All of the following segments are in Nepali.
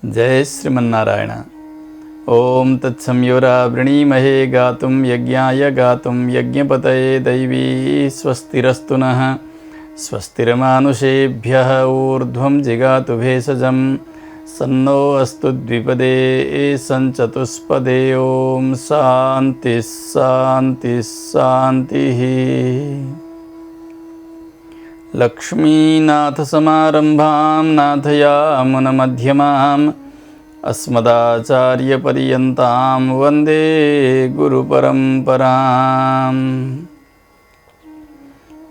जय श्रीमन्नारायण। ओम तत्संयोरा वृणीमहे गातुं यज्ञाय गातुं यज्ञपतये दैवी स्वस्तिरस्तु नः। स्वस्तिर्मानुषेभ्यः ऊर्ध्वं जिगातु भेषजं सन्नो अस्तु द्विपदे सञ्चतुष्पदे। ओम शान्ति शान्ति शान्तिः। लक्ष्मीनाथसमारम्भां नाथयामुनमध्यमाम् अस्मदाचार्यपर्यन्तां वन्दे गुरुपरम्पराम्।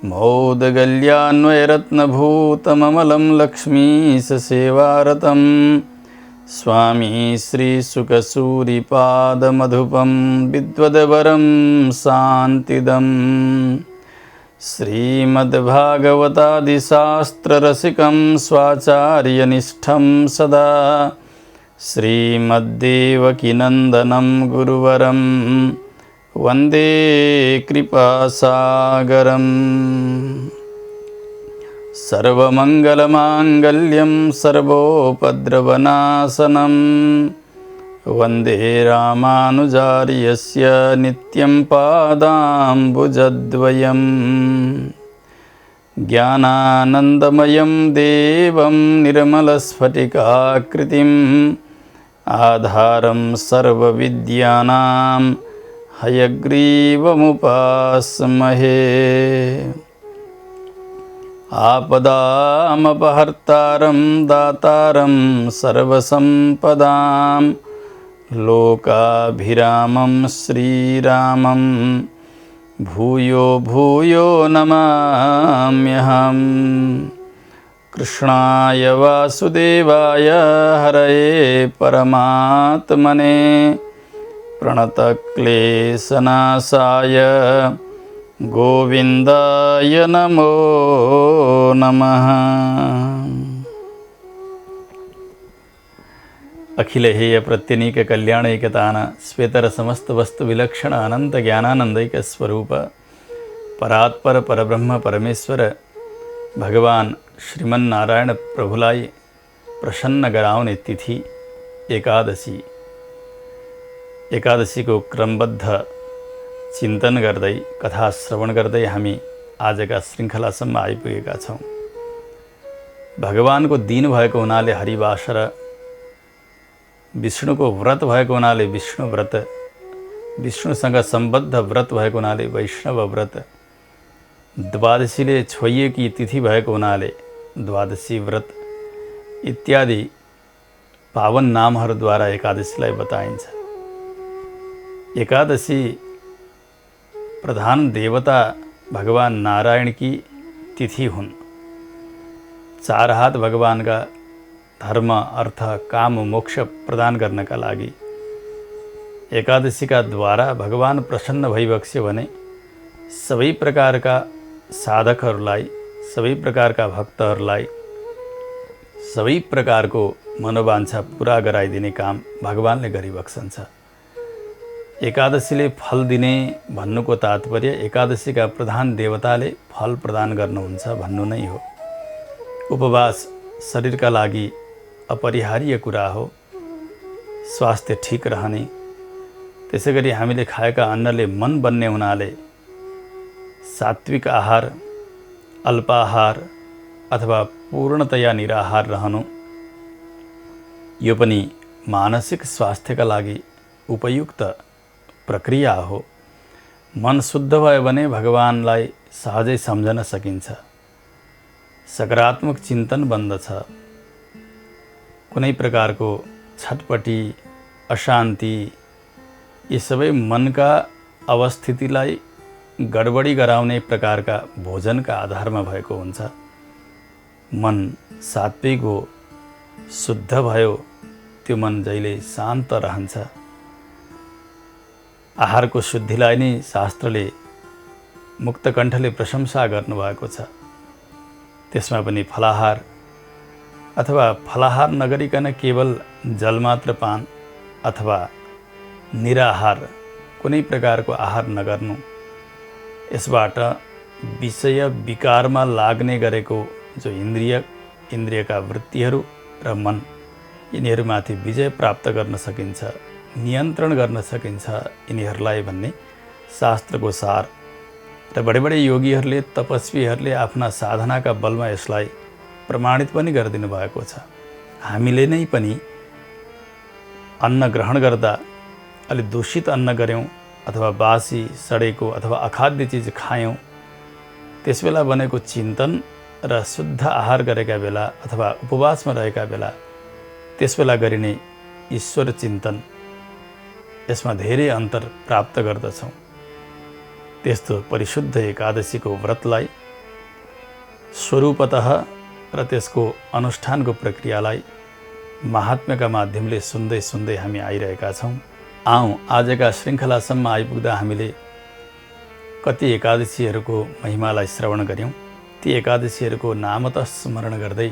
मौदगल्यान्वयरत्नभूतममलं लक्ष्मीससेवारतं स्वामी श्रीसुखसूरिपादमधुपं विद्वद्वरं शान्तिदम्। श्रीमद्भागवतादिशास्त्ररसिकं स्वाचार्यनिष्ठं सदा श्रीमद्देवकीनन्दनं गुरुवरं वन्दे कृपासागरम्। सर्वमङ्गलमाङ्गल्यं सर्वोपद्रवनाशनं वन्दे रामानुजार्यस्य नित्यं पादाम्बुजद्वयम्। ज्ञानानन्दमयं देवं निर्मलस्फटिकाकृतिम् आधारं सर्वविद्यानां हयग्रीवमुपास्महे। आपदामपहर्तारं दातारं सर्वसम्पदां लोकाभिरामं श्रीरामं भूयो भूयो नमाम्यहम्। कृष्णाय वासुदेवाय हरये परमात्मने प्रणतक्लेशनाशाय गोविन्दाय नमो नमः। अखिल हेय प्रत्यनीक कल्याणैकतान श्वेतर समस्त वस्तु विलक्षण अनंत ज्ञानानंदैक स्वरूप परात्पर परब्रह्म परमेश्वर भगवान श्रीमन्नारायण प्रभुलाई प्रसन्न गराउने तिथि एकादशी। एकादशीको क्रमबद्ध चिन्तन गर्दै कथा श्रवण गर्दै हामी आजका श्रृङ्खलासम्म आइपुगेका छौँ। भगवानको दिन भएको हुनाले हरिवास र विष्णुको व्रत भएको हुनाले विष्णु व्रत, विष्णुसँग सम्बद्ध व्रत भएको हुनाले वैष्णव व्रत, द्वादशीले छोइएकी तिथि भएको हुनाले द्वादशी व्रत इत्यादि पावन नामहरूद्वारा एकादशीलाई बताइन्छ। एकादशी प्रधान देवता भगवान नारायण की तिथि हुन्। चार हात भगवानका धर्म अर्थ काम मोक्ष प्रदान गर्नका लागि एकादशीका द्वारा भगवान प्रसन्न भइबक्स्यो भने सबै प्रकारका साधकहरूलाई, सबै प्रकारका भक्तहरूलाई सबै प्रकारको मनोवाञ्छा पुरा गराइदिने काम भगवानले गरिबक्सन्छ। एकादशीले फल दिने भन्नुको तात्पर्य एकादशीका प्रधान देवताले फल प्रदान गर्नुहुन्छ भन्नु नै हो। उपवास शरीरका लागि अपरिहार्य कुरा हो। स्वास्थ्य ठीक रहने, त्यसैगरी हामीले खाएका अन्नले मन बन्ने हुनाले सात्विक आहार, अल्पाहार अथवा पूर्णतया निराहार रहनु यो पनि मानसिक स्वास्थ्यका लागि उपयुक्त प्रक्रिया हो। मन शुद्ध भयो भने भगवानलाई सहजै सम्झन सकिन्छ, सकारात्मक चिन्तन बन्दछ। कुनै प्रकारको छटपटी, अशान्ति यी सबै मनका अवस्थितिलाई गडबडी गराउने प्रकारका भोजनका आधारमा भएको हुन्छ। मन सात्विक हो, शुद्ध भयो, त्यो मन जहिले शान्त रहन्छ। आहारको शुद्धिलाई नै शास्त्रले मुक्तकण्ठले प्रशंसा गर्नुभएको छ। त्यसमा पनि फलाहार अथवा फलाहार नगरिकन केवल जल मात्र पान अथवा निराहार कुनै प्रकारको आहार नगर्नु, यसबाट विषय विकारमा लाग्ने गरेको जो इन्द्रियका वृत्तिहरू र मन यिनीहरूमाथि विजय प्राप्त गर्न सकिन्छ, नियन्त्रण गर्न सकिन्छ यिनीहरूलाई भन्ने शास्त्रको सार र बडे बडे योगीहरूले, तपस्वीहरूले आफ्ना साधनाका बलमा यसलाई प्रमाणित पनि गरिदिनु भएको छ। हामीले नै पनि अन्न ग्रहण गर्दा अलि दूषित अन्न गऱ्यौँ अथवा बासी सडेको अथवा अखाद्य चिज खायौँ, त्यसबेला बनेको चिन्तन र शुद्ध आहार गरेका बेला अथवा उपवासमा रहेका बेला त्यसबेला गरिने ईश्वर चिन्तन, यसमा धेरै अन्तर प्राप्त गर्दछौँ। त्यस्तो परिशुद्ध एकादशीको व्रतलाई स्वरूपतः र त्यसको अनुष्ठानको प्रक्रियालाई महात्म्यका माध्यमले सुन्दै सुन्दै हामी आइरहेका छौँ। आजका श्रृङ्खलासम्म आइपुग्दा हामीले कति एकादशीहरूको महिमालाई श्रवण गऱ्यौँ। ती एकादशीहरूको नामतः स्मरण गर्दै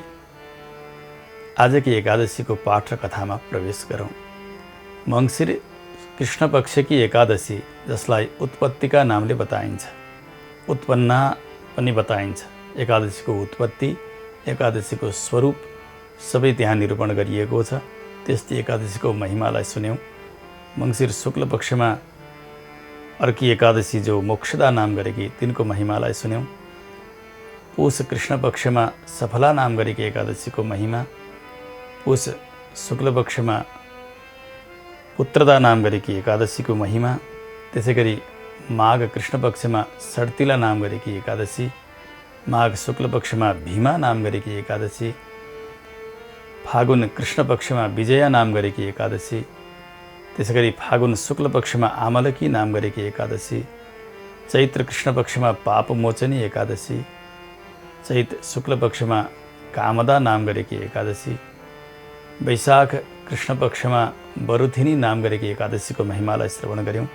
आजकी एकादशीको पाठ र कथामा प्रवेश गरौँ। मङ्सिर कृष्ण पक्षकी एकादशी, जसलाई उत्पत्तिका नामले बताइन्छ, उत्पन्ना पनि बताइन्छ। एकादशीको उत्पत्ति, एकादशीको स्वरूप सबै त्यहाँ निरूपण गरिएको छ। त्यस्तै एकादशीको महिमालाई सुन्यौँ। मङ्सिर शुक्ल पक्षमा अर्की एकादशी जो मोक्षदा नाम गरेकी, तिनको महिमालाई सुन्यौँ। पुष कृष्ण पक्षमा सफला नाम गरेकी एकादशीको महिमा, पुष शुक्ल पक्षमा पुत्रदा नाम गरेकी एकादशीको महिमा, त्यसै गरी माघ कृष्ण पक्षमा सड्तिला नाम गरेकी एकादशी, माघ शुक्ल पक्षमा भीमा नाम गरेकी एकादशी, फागुन कृष्ण पक्षमा विजया नाम गरेकी एकादशी, त्यसै गरी फागुन शुक्ल पक्षमा आमलकी नाम गरेकी एकादशी, चैत्र कृष्ण पक्षमा पापमोचनी एकादशी, चैत शुक्ल पक्षमा कामदा नाम गरेकी एकादशी, वैशाख कृष्ण पक्षमा बरुथिनी नाम गरेकी एकादशीको महिमालाई श्रवण गऱ्यौँ।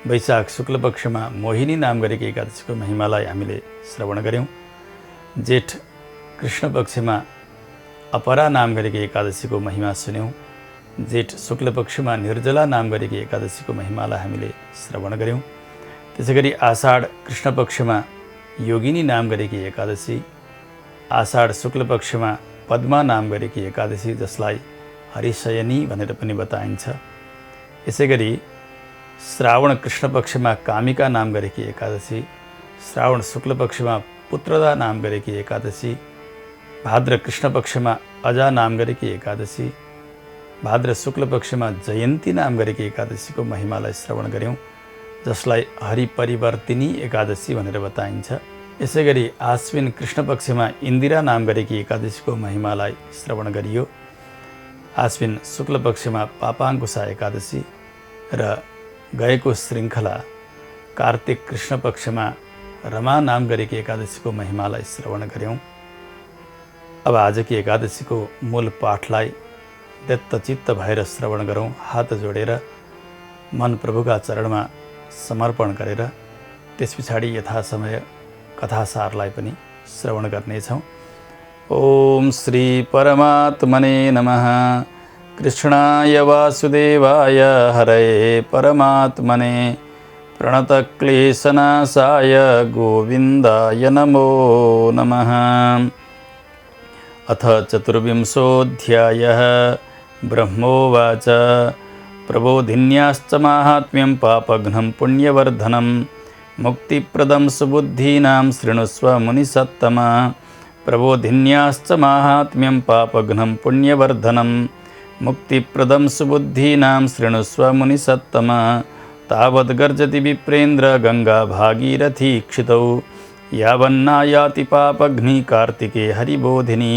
वैशाख शुक्ल पक्षमा मोहिनी नाम गरेकी एकादशीको महिमालाई हामीले श्रवण गऱ्यौँ। जेठ कृष्ण पक्षमा अपरा नाम गरेकी एकादशीको महिमा सुन्यौँ। जेठ शुक्ल पक्षमा निर्जला नाम गरेकी एकादशीको महिमालाई हामीले श्रवण गऱ्यौँ। त्यसै गरी आषाढ कृष्ण पक्षमा योगिनी नाम गरेकी एकादशी, आषाढ शुक्ल पक्षमा पद्मा नाम गरेकी एकादशी, जसलाई हरिशयनी भनेर पनि बताइन्छ। यसै गरी श्रावण कृष्ण पक्षमा कामिका नाम गरेकी एकादशी, श्रावण शुक्ल पक्षमा पुत्रदा नाम गरेकी एकादशी, भाद्र कृष्ण पक्षमा अजा नाम गरेकी एकादशी, भाद्र शुक्ल पक्षमा जयन्ती नाम गरेकी एकादशीको महिमालाई श्रवण गऱ्यौँ, जसलाई हरिपरिवर्तिनी एकादशी भनेर बताइन्छ। यसै गरी आश्विन कृष्ण पक्षमा इन्दिरा नाम गरेकी एकादशीको महिमालाई श्रवण गरियो। आश्विन शुक्ल पक्षमा पापाङ्कुशा एकादशी र गएको श्रृङ्खला कार्तिक कृष्ण पक्षमा रमा नाम गरेकी एकादशीको महिमालाई श्रवण गऱ्यौँ। अब आजकी एकादशीको मूल पाठलाई दत्तचित्त भएर श्रवण गरौँ। हात जोडेर मन प्रभुका चरणमा समर्पण गरेर त्यस पछाडि यथासमय कथासारलाई पनि श्रवण गर्नेछौँ। ओम श्री परमात्मने नमः। कृष्णाय वासुदेवाय हरये परमात्मने प्रणतक्लेशनाशाय गोविन्दाय नमो नमः। अथ चतुर्विंशोऽध्यायः। ब्रह्मोवाच प्रबोधिन्याश्च माहात्म्यं पापघ्नं पुण्यवर्धनं मुक्तिप्रदं सुबुद्धीनां शृणुष्व मुनिसत्तमा। प्रबोधिन्याश्च माहात्म्यं पापघ्नं पुण्यवर्धनं मुक्तिप्रदं सुबुद्धीनां शृणुष्व मुनिसत्तमा। तावद्गर्जति विप्रेन्द्र गंगा भागीरथी क्षितौ यावन्नायाति पापघ्नि कार्तिके हरिबोधिनी।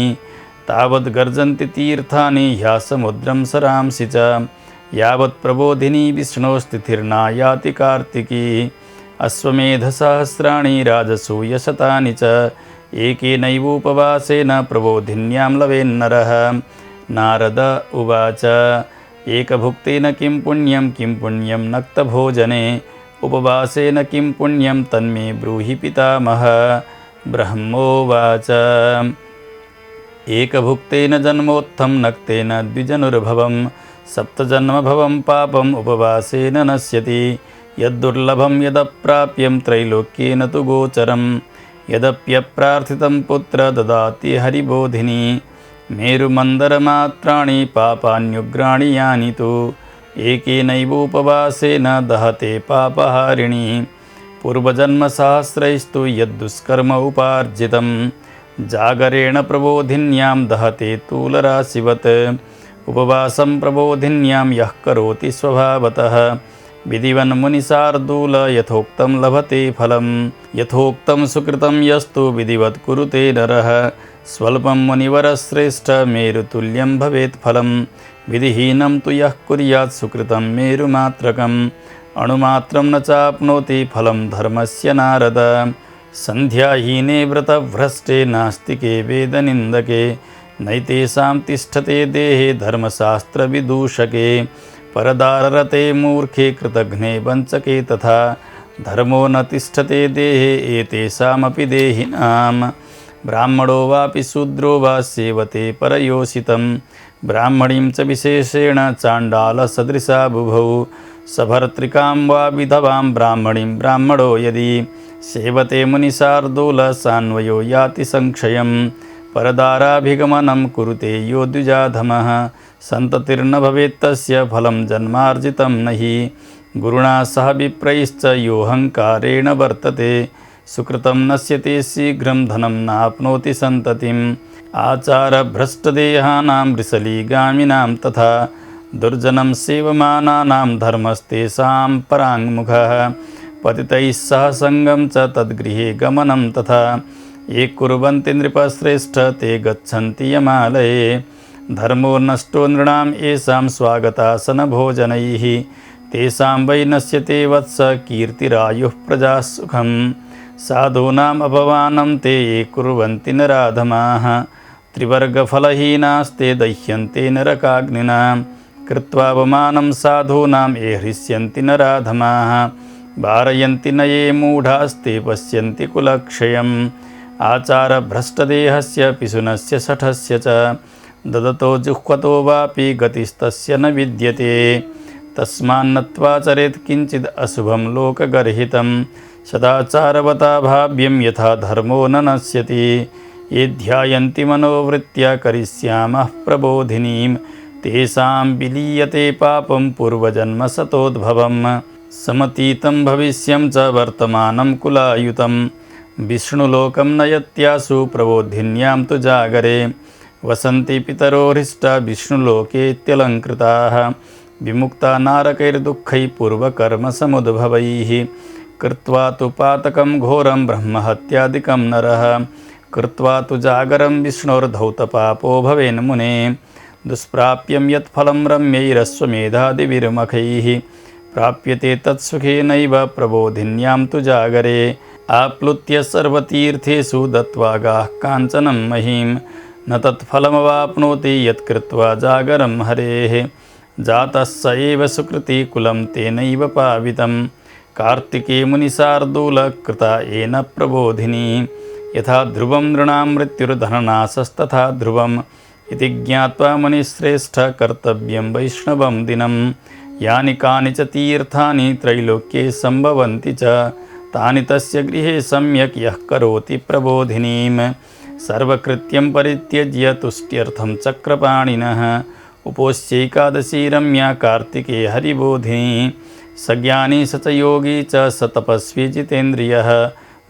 तावद्गर्जन्ति तीर्थानि ह्यसमुद्रं सरांसि च यावत् प्रबोधिनी विष्णोस्तिथिर्नायाति कार्तिकी। अश्वमेधसहस्राणि राजसूयशतानि च एकेनैवोपवासेन प्रबोधिन्यां लवेन्नरः। नारद उवाच एकभुक्तेन किं पुण्यं नक्तभोजने उपवासेन किं पुण्यं तन्मे ब्रूहि पितामह। ब्रह्मोवाच एकभुक्तेन जन्मोत्थं नक्तेन द्विजनुर्भवं सप्तजन्मभवं पापम् उपवासेन नश्यति। यद्दुर्लभं यदप्राप्यं त्रैलोक्येन तु गोचरं यदप्यप्रार्थितं पुत्र ददाति हरिबोधिनी। मेरुमन्दरमात्राणि पापान्युग्राणि यानि तु एकेनैवोपवासेन दहते पापहारिणी पूर्वजन्मसहस्रैस्तु यद्दुष्कर्म उपार्जितं जागरेण प्रबोधिन्यां दहते तूलराशिवत् उपवासं प्रबोधिन्यां यः करोति स्वभावतः विधिवन्मुनिशार्दूल यथोक्तं लभते फलं यथोक्तं सुकृतं यस्तु विधिवत् कुरुते नरः स्वल्पं मुनिवरश्रेष्ठ मेरुतुल्यं भवेत् फलं विधिहीनं तु यः कुर्यात् सुकृतं मेरुमात्रकम् अणुमात्रं न चाप्नोति फलं धर्मस्य नारद सन्ध्याहीने व्रतभ्रष्टे नास्तिके वेदनिन्दके नैतेषां तिष्ठते देहे धर्मशास्त्रविदूषके परदाररते मूर्खे कृतघ्ने वञ्चके तथा धर्मो न तिष्ठते देहे एतेषामपि देहिनां ब्राह्मणो वापि शूद्रो वा सेवते परयोषितं ब्राह्मणीं च विशेषेण चाण्डालसदृशा बुभौ सभर्तृकां वा विधवां ब्राह्मणीं ब्राह्मणो यदि सेवते मुनिशार्दूल सान्वयो याति संक्षयं परदाराभिगमनं कुरुते यो द्विजाधमः सन्ततिर्न भवेत् तस्य फलं जन्मार्जितं न हि गुरुणा सह विप्रैश्च योऽहङ्कारेण वर्तते सुकृतं नश्यते शीघ्रं धनं नाप्नोति सन्ततिम् आचारभ्रष्टदेहानां वृषलीगामिनां तथा दुर्जनं सेवमानानां धर्मस्तेषां पराङ्मुखः पतितैः सह सङ्गं च तद्गृहे गमनं तथा ये कुर्वन्ति नृपश्रेष्ठ ते गच्छन्ति यमालये धर्मो नष्टो नृणां येषां स्वागतासनभोजनैः तेषां वै नश्यते वत्स कीर्तिरायुः प्रजासुखम् साधूनाम् अपमानं ते ये कुर्वन्ति नराधमाः त्रिवर्गफलहीनास्ते दह्यन्ते नरकाग्निना कृत्वापमानं साधूनां ये हृष्यन्ति नराधमाः वारयन्ति न ये मूढास्ते पश्यन्ति कुलक्षयम् आचारभ्रष्टदेहस्य पिशुनस्य शठस्य च ददतो जुह्वतो वापि गतिस्तस्य न विद्यते तस्मान्नत्वा चरेत् किञ्चिद् अशुभं लोकगर्हितं सदाचारवता भाव्यं यथा धर्मो न नश्यति ये ध्यायन्ति मनोवृत्त्या करिष्यामः प्रबोधिनीं तेषां विलीयते पापं पूर्वजन्मशतोद्भवं समतीतं भविष्यं च वर्तमानं कुलायुतं विष्णुलोकं नयत्यासु प्रबोधिन्यां तु जागरे वसन्ति पितरो हृष्टा विष्णुलोकेत्यलङ्कृताः विमुक्ता नारकैर्दुःखैः पूर्वकर्मसमुद्भवैः कृत्वा तु पातकं घोरं ब्रह्महत्यादिकं नरः कृत्वा तु जागरं विष्णोर्धौतपापो भवेन्मुने दुष्प्राप्यं यत्फलं रम्यैरश्वमेधादिविर्मखैः प्राप्यते तत्सुखेनैव प्रबोधिन्यां तु जागरे आप्लुत्य सर्वतीर्थेषु दत्त्वा गाः काञ्चनं महीं न तत्फलमवाप्नोति यत्कृत्वा जागरं हरेः जातः स एव सुकृतिकुलं तेनैव पावितं कार्तिके मुनिशार्दूलकृता येन प्रबोधिनी यथा ध्रुवं नृणां मृत्युर्धननाशस्तथा ध्रुवम् इति ज्ञात्वा मुनिश्रेष्ठ कर्तव्यं वैष्णवं दिनं यानि कानि च तीर्थानि त्रैलोक्ये सम्भवन्ति च तानि तस्य गृहे सम्यक् यः करोति प्रबोधिनीं सर्वकृत्यं परित्यज्य तुष्ट्यर्थं चक्रपाणिनः उपोष्यैकादशी रम्या कार्तिके हरिबोधिनी सज्ञानी स च योगी च स तपस्वी जितेन्द्रियः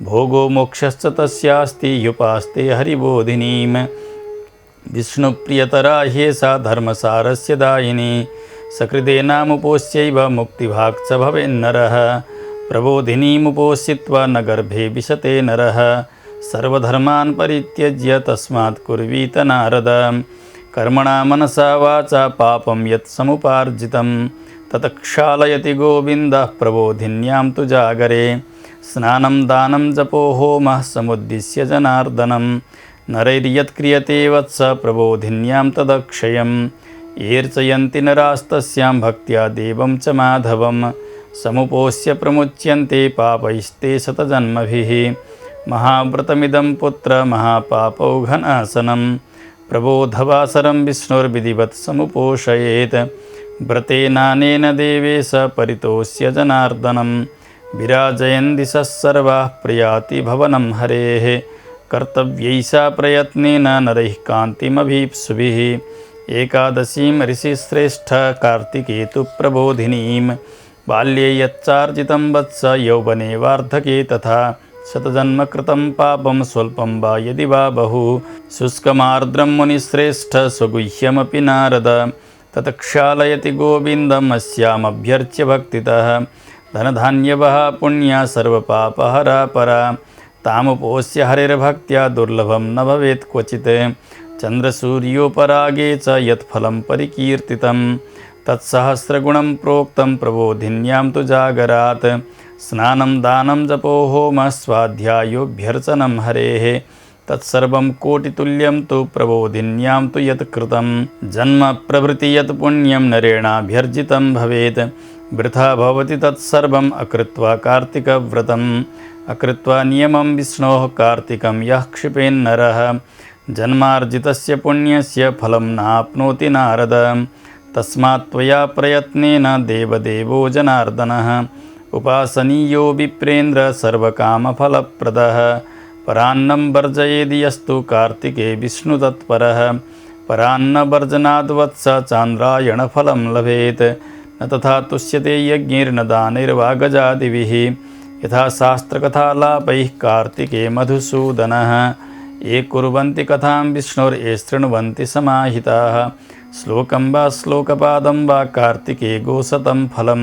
भोगो मोक्षश्च तस्यास्ति ह्युपास्ते हरिबोधिनीं विष्णुप्रियतरा ह्येषा धर्मसारस्य दायिनी सकृदेनामुपोष्यैव मुक्तिभाक् च भवेन्नरः प्रबोधिनीमुपोषित्वा न गर्भे विशते नरः सर्वधर्मान् परित्यज्य तस्मात् कुर्वीत नारद कर्मणा मनसा वाचा पापं यत् समुपार्जितं तत् क्षालयति गोविन्दः प्रबोधिन्यां तु जागरे स्नानं दानं जपो होमः समुद्दिश्य जनार्दनं नरैर्यत् क्रियते वत्स प्रबोधिन्यां तदक्षयम् येऽर्चयन्ति नरास्तस्यां भक्त्या देवं च माधवं समुपोष्य प्रमुच्यन्ते पापैस्ते शतजन्मभिः महाव्रतमिदं पुत्र महापापौघनाशनं प्रबोधवासरं विष्णुर्विधिवत् समुपोषयेत् व्रतेनानेन देवेश परितोष्य जनार्दनं विराजयन् दिशः सर्वाः प्रयाति भवनं हरेः कर्तव्यैषा प्रयत्नेन नरैः कान्तिमभीप्सुभिः एकादशीं ऋषिश्रेष्ठ कार्तिकेतु प्रबोधिनीं बाल्ये यच्चार्जितं वत्स यौवने वार्धके तथा शतजन्मकृतं पापं स्वल्पं वा यदि वा बहु शुष्कमार्द्रं मुनिश्रेष्ठ स्वगुह्यमपि नारद तत्क्षालयति गोविन्दम् अस्यामभ्यर्च्य भक्तितः धनधान्यवः पुण्या सर्वपापहरा परा तामुपोष्य हरिर्भक्त्या दुर्लभं न भवेत् क्वचित् चन्द्रसूर्योपरागे च यत्फलं परिकीर्तितं तत्सहस्रगुणं प्रोक्तं प्रबोधिन्यां तु जागरात् स्नानं दानं जपो होमः स्वाध्यायोऽभ्यर्चनं हरेः तत्सर्वं कोटितुल्यं तु प्रबोधिन्यां तु यत् कृतं जन्म प्रभृति यत् पुण्यं नरेणाभ्यर्जितं भवेत् वृथा भवति तत्सर्वम् अकृत्वा कार्तिकव्रतम् अकृत्वा नियमं विष्णोः कार्तिकं यः क्षिपेन्नरः जन्मार्जितस्य पुण्यस्य फलं नाप्नोति नारद तस्मात् त्वया प्रयत्नेन देवदेवो जनार्दनः उपासनीयो विप्रेन्द्र सर्वकामफलप्रदः परान्नं वर्जयेदि यस्तु कार्तिके विष्णुतत्परः परान्नवर्जनाद्वत्स चान्द्रायणफलं लभेत् न तथा तुष्यते यज्ञैर्न दानैर्वा गजादिभिः यथा शास्त्रकथालापैः कार्तिके मधुसूदनः ये कुर्वन्ति कथां विष्णोर्ये शृण्वन्ति समाहिताः श्लोकं वा श्लोकपादं वा कार्तिके गोशतं फलं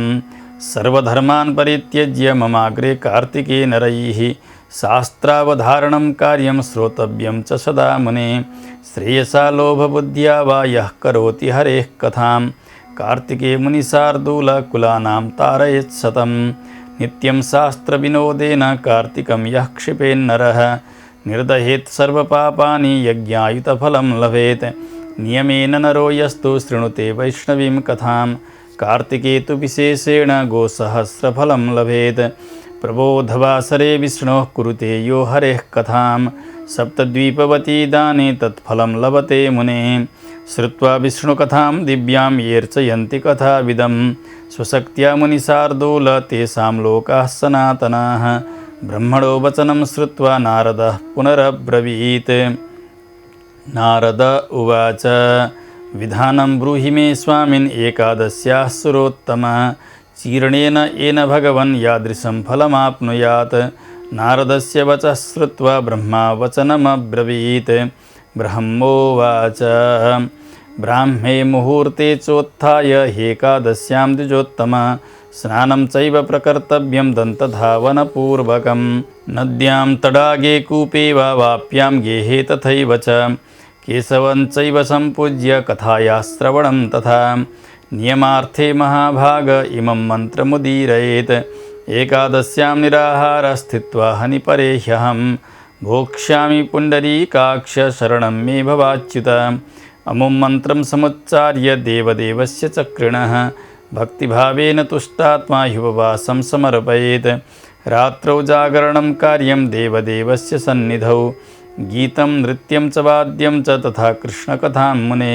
सर्वधर्मान् परित्यज्य ममाग्रे कार्तिके नरैः शास्त्रावधारणं कार्यं श्रोतव्यं च सदा मुने श्रेयसा लोभबुद्ध्या वा यः करोति हरेः कथां कार्तिके मुनिशार्दूलकुलानां तारयेत् शतं नित्यं शास्त्रविनोदेन कार्तिकं यः क्षिपेन्नरः निर्दहेत् सर्वपापानि यज्ञायुतफलं लभेत् नियमेन नरो यस्तु शृणुते वैष्णवीं कथां कार्तिके तु विशेषेण गोसहस्रफलं लभेत् प्रबोधवासरे विष्णोः कुरुते यो हरेः कथां सप्तद्वीपवती दाने तत्फलं लभते मुने श्रुत्वा विष्णुकथां दिव्यां येऽर्चयन्ति कथाविदं स्वशक्त्या मुनिशार्दूल तेषां लोकाः सनातनाः ब्रह्मणो वचनं श्रुत्वा नारदः पुनरब्रवीत् नारद उवाच विधानं ब्रूहि मे स्वामिन् एकादश्याः सुरोत्तम चीर्णेन येन भगवन् यादृशं फलमाप्नुयात् नारदस्य वचः श्रुत्वा ब्रह्मा वचनमब्रवीत् ब्रह्मोवाच ब्राह्मे मुहूर्ते चोत्थाय ह्येकादश्यां द्विजोत्तम स्नानं चैव प्रकर्तव्यं दन्तधावनपूर्वकं नद्यां तडागे कूपे वा वाप्यां गेहे तथैव च केशवं चैव सम्पूज्य कथायाः श्रवणं तथा नियमार्थे महाभाग इमं मन्त्रमुदीरयेत् एकादश्यां निराहार स्थित्वा हनिपरे ह्यहं भोक्ष्यामि पुण्डरीकाक्ष शरणं मे भवाच्युत अमुं मन्त्रं समुच्चार्य देवदेवस्य चक्रिणः भक्तिभावेन तुष्टात्मा ह्युपवासं समर्पयेत् रात्रौ जागरणं कार्यं देवदेवस्य सन्निधौ गीतं नृत्यं च वाद्यं च तथा कृष्णकथां मुने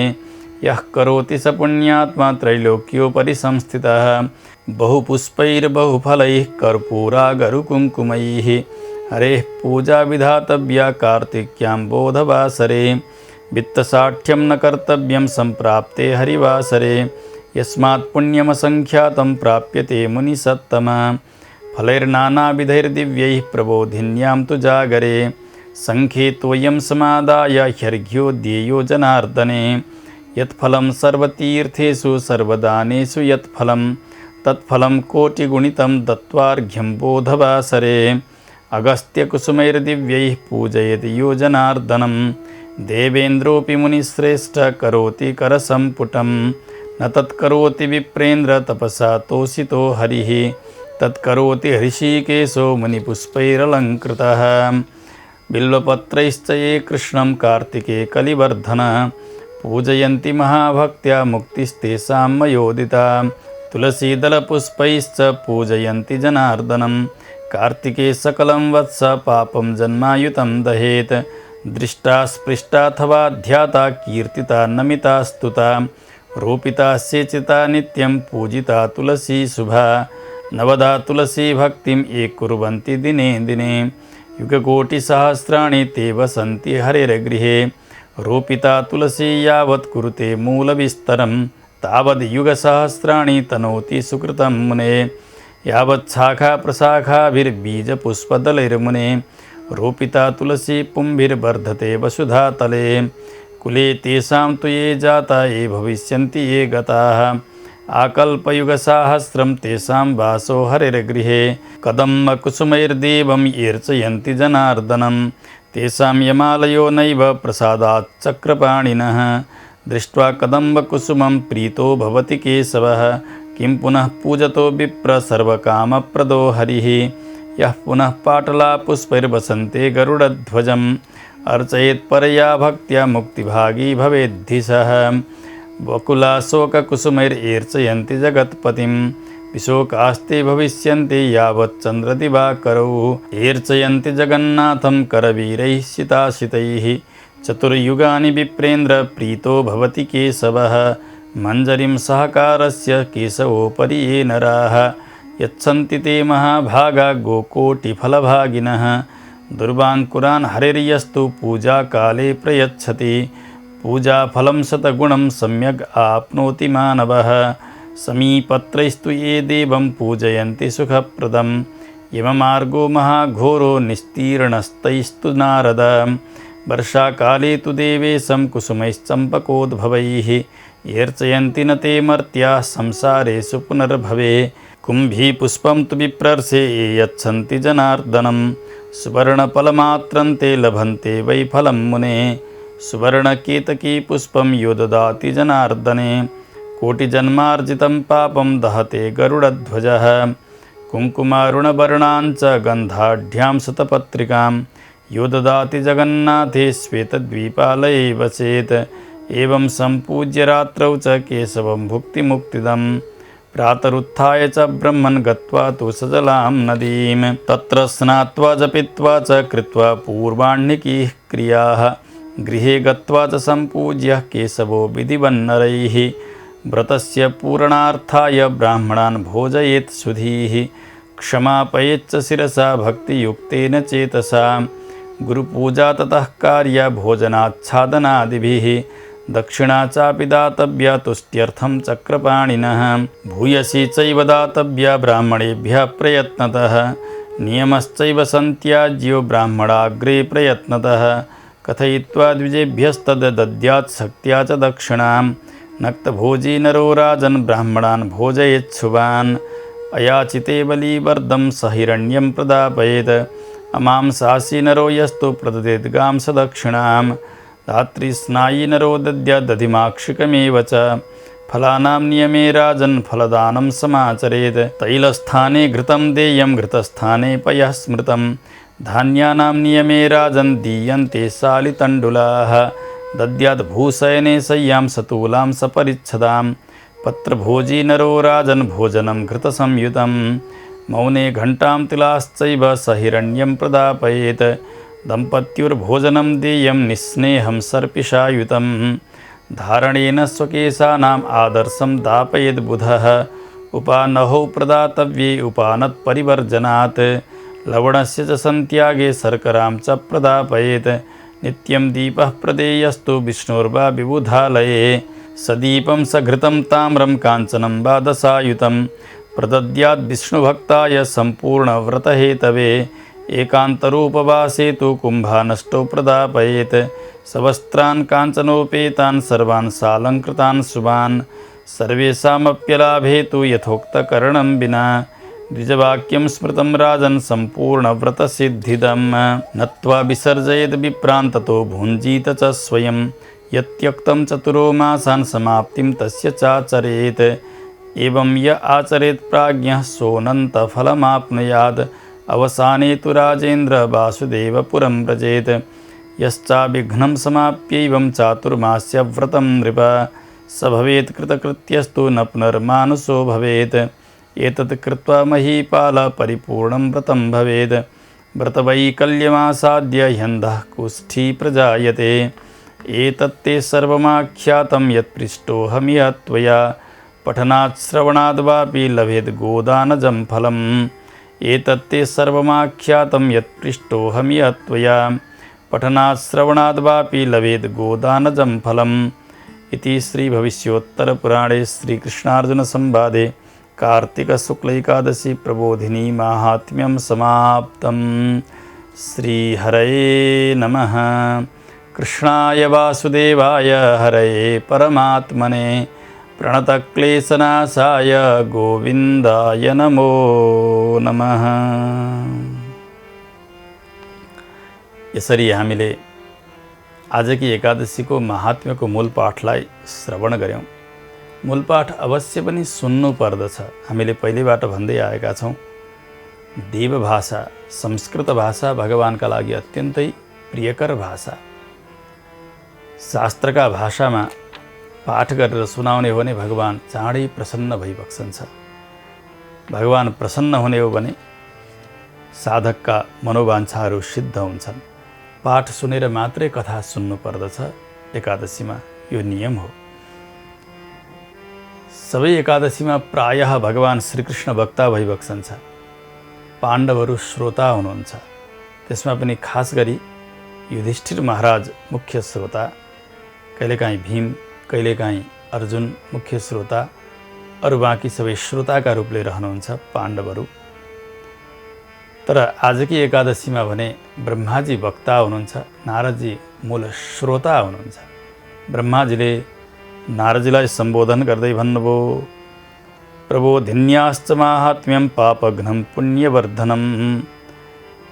यः करोति स पुण्यात्मा त्रैलोक्योपरि संस्थितः बहुपुष्पैर्बहुफलैः कर्पूरागरुकुङ्कुमैः हरेः पूजा विधातव्या कार्तिक्यां बोधवासरे वित्तसाठ्यं न कर्तव्यं सम्प्राप्ते हरिवासरे यस्मात् पुण्यमसङ्ख्यातं प्राप्यते मुनिसत्तम फलैर्नानाविधैर्दिव्यैः प्रबोधिन्यां तु जागरे सङ्खे त्वयं समादाय ह्यर्घ्योऽध्येयो जनार्दने यत्फलं सर्वतीर्थेषु सर्वदानेषु यत्फलं तत्फलं कोटिगुणितं दत्वार्घ्यं बोधवासरे अगस्त्यकुसुमैर्दिव्यैः पूजयति यो जनार्दनं देवेन्द्रोऽपि मुनिश्रेष्ठ करोति करसम्पुटं न तत्करोति विप्रेन्द्र तपसा तोषितो हरिः तत्करोति हृषीकेशो मुनिपुष्पैरलङ्कृतः बिल्वपत्रैश्च ये कृष्णं कार्तिके कलिवर्धन पूजयन्ति महाभक्त्या मुक्तिस्तेषां मयोदिता तुलसीदलपुष्पैश्च पूजयन्ति जनार्दनं कार्तिके सकलं वत्स पापं जन्मायुतं दहेत् दृष्टा स्पृष्टाथवा ध्याता कीर्तिता नमिता स्तुता रोपिता सेचिता नित्यं पूजिता तुलसी शुभा नवदा तुलसी भक्तिं ये कुर्वन्ति दिने दिने युगकोटिसहस्राणि ते वसन्ति हरेर्गृहे रोपिता तुलसी यावत् कुरुते मूलविस्तरं तावद् युगसहस्राणि तनोति सुकृतं मुने यावत् शाखा प्रशाखाभिर्बीजपुष्पदलैर्मुने रोपिता तुलसी पुंभिर्वर्धते वसुधातले कुले तेषां तु ये जाता ये भविष्यन्ति ये गताः आकल्पयुगसाहस्रं तेषां वासो हरेर्गृहे कदम्बकुसुमैर्देवं येऽर्चयन्ति जनार्दनं तेषां यमालयो नैव प्रसादात् चक्रपाणिनः दृष्ट्वा कदम्बकुसुमं प्रीतो भवति केशवः किं पुनः पूजतो विप्र सर्वकामप्रदो हरिः यः पुनः पाटलापुष्पैर्वसन्ते गरुडध्वजम् अर्चयेत् परया भक्त्या मुक्तिभागी भवेद्धि सः वकुलाशोककुसुमैर्यर्चयन्ति जगत्पतिं विशोकास्ते भविष्यन्ति यावत् चन्द्रदिवाकरौ ऐर्चयन्ति जगन्नाथं करवीरैः शिताशितैः चतुर्युगानि विप्रेन्द्र प्रीतो भवति केशवः मञ्जरीं सहकारस्य केशवोपरि ये नराः यच्छन्ति ते महाभागा गोकोटिफलभागिनः दुर्वाङ्कुरान् हरिर्यस्तु पूजाकाले प्रयच्छति पूजाफलं शतगुणं सम्यग् आप्नोति मानवः समीपत्रैस्तु ये देवं पूजयन्ति सुखप्रदं यममार्गो महाघोरो निस्तीर्णस्तैस्तु नारद वर्षाकाले तु देवेशं कुसुमैश्चम्पकोद्भवैः येऽर्चयन्ति न ते मर्त्याः संसारेषु पुनर्भवे कुम्भीपुष्पं तु विप्रर्षे ये यच्छन्ति जनार्दनं सुवर्णफलमात्रं ते लभन्ते वै फलं मुने सुवर्णकेतकी पुष्पं यो ददाति जनार्दने कोटिजन्मार्जितं पापं दहते गरुडध्वजः कुङ्कुमारुणवर्णाञ्च गन्धाढ्यां शतपत्रिकां यो ददाति जगन्नाथे श्वेतद्वीपालये वसेत् एवं सम्पूज्य रात्रौ च केशवं भुक्तिमुक्तिदम् प्रातरुत्थाय च ब्रह्मन् गत्वा तु सजलां नदीं तत्र स्नात्वा जपित्वा च कृत्वा पूर्वाह्निकीः क्रियाः गृहे गत्वा च सम्पूज्य केशवो विधिवन्नरैः व्रतस्य पूरणार्थाय ब्राह्मणान् भोजयेत् सुधीः क्षमापयेच्च शिरसा भक्तियुक्तेन चेतसा गुरुपूजा ततः कार्या भोजनाच्छादनादिभिः दक्षिणा चापि दातव्या तुष्ट्यर्थं चक्रपाणिनः भूयसी चैव दातव्या ब्राह्मणेभ्यः प्रयत्नतः नियमश्चैव सन्त्याज्यो ब्राह्मणाग्रे प्रयत्नतः कथयित्वा द्विजेभ्यस्तद् दद्यात् शक्त्या च दक्षिणां नक्तभोजी नरो राजन् ब्राह्मणान् भोजयेच्छुवान् अयाचिते बलिवर्दं सहिरण्यं प्रदापयेत् अमांसासी नरो यस्तु प्रददेत् गां सदक्षिणां धात्रीस्नायी नरो दद्यादधिमाक्षिकमेव च फलानां नियमे राजन् फलदानं समाचरेत् तैलस्थाने घृतं देयं घृतस्थाने पयः स्मृतं धान्यानां नियमे राजन् दीयन्ते शालितण्डुलाः दद्यात् भूशयने शय्यां सतूलां सपरिच्छदां पत्रभोजी नरो राजन् भोजनं घृतसंयुतं मौने घण्टां तिलाश्चैव सहिरण्यं प्रदापयेत् दम्पत्युर्भोजनं देयं निस्नेहं सर्पिषायुतं धारणेन स्वकेशानाम् आदर्शं दापयेद् बुधः उपानहौ प्रदातव्ये उपानत्परिवर्जनात् लवणस्य च सन्त्यागे शर्करां च प्रदापयेत् नित्यं दीपः प्रदेयस्तु विष्णोर्वा विबुधालये सदीपं सघृतं ताम्रं काञ्चनं वा दशायुतं प्रदद्याद् विष्णुभक्ताय सम्पूर्णव्रतहेतवे एकान्तरूपवासे तु कुम्भानष्टौ प्रदापयेत् सवस्त्रान् काञ्चनोपेतान् सर्वान् सालङ्कृतान् शुभान् सर्वेषामप्यलाभे तु यथोक्तकरणं विना द्विजवाक्यं स्मृतं राजन् सम्पूर्णव्रतसिद्धिदं नत्वा विसर्जयेद् विप्रान्ततो भुञ्जीत च स्वयं यत्यक्तं चतुरो मासान् समाप्तिं तस्य चाचरेत् एवं य आचरेत् प्राज्ञः सोऽनन्तफलमाप्नुयात् अवसाने तु राजेन्द्र वासुदेवपुरं व्रजेत् यश्चाविघ्नं समाप्यैवं चातुर्मास्यव्रतं नृप स भवेत् कृतकृत्यस्तु न पुनर्मानुषो भवेत् एतत् कृत्वा महीपाल परिपूर्णं व्रतं भवेत् व्रतवैकल्यमासाद्य ह्यन्धः कुष्ठी प्रजायते एतत्ते सर्वमाख्यातं यत्पृष्टोऽहमिह त्वया पठनात् श्रवणाद् वापि लभेत् गोदानजं फलम् एतत्ते सर्वमाख्यातं यत्पृष्टोऽहं यत्त्वया पठनात् श्रवणाद् वापि लभेत् गोदानजं फलम् इति श्रीभविष्योत्तरपुराणे श्रीकृष्णार्जुनसंवादे कार्तिकशुक्लैकादशी प्रबोधिनी माहात्म्यं समाप्तम्। श्रीहरये नमः। कृष्णाय वासुदेवाय हरये परमात्मने प्रणतक्लेशनाशाय गोविन्दाय नमो नमः। यसरी हामीले आजकी एकादशीको महात्म्यको मूल पाठलाई श्रवण गऱ्यौँ। मूल पाठ अवश्य पनि सुन्नु पर्दछ। हामीले पहिलेबाट भन्दै आएका छौँ, देवभाषा संस्कृत भाषा भगवानका लागि अत्यन्तै प्रियकर भाषा। शास्त्रका भाषामा पाठ गरेर सुनाउने हो भने भगवान चाँडै प्रसन्न भइबक्सन्छ। भगवान प्रसन्न हुने हो भने साधकका मनोवाञ्छाहरू सिद्ध हुन्छन्। पाठ सुनेर मात्रै कथा सुन्नु पर्दछ। एकादशीमा यो नियम हो। सबै एकादशीमा प्रायः भगवान श्रीकृष्ण वक्ता भइबक्सन्छ। पाण्डवहरू श्रोता हुनुहुन्छ। त्यसमा पनि खास गरी युधिष्ठिर महाराज मुख्य श्रोता, कहिलेकाहीँ भीम, कहिलेकाहीँ अर्जुन मुख्य श्रोता, अरू बाँकी सबै श्रोताका रूपले रहनुहुन्छ पाण्डवहरू। तर आजकी एकादशीमा भने ब्रह्माजी वक्ता हुनुहुन्छ, नारदजी मूल श्रोता हुनुहुन्छ। ब्रह्माजीले नारदजीलाई सम्बोधन गर्दै भन्नुभयो, प्रबोधिन्याश्च माहात्म्यं पापघ्नं पुण्यवर्धनं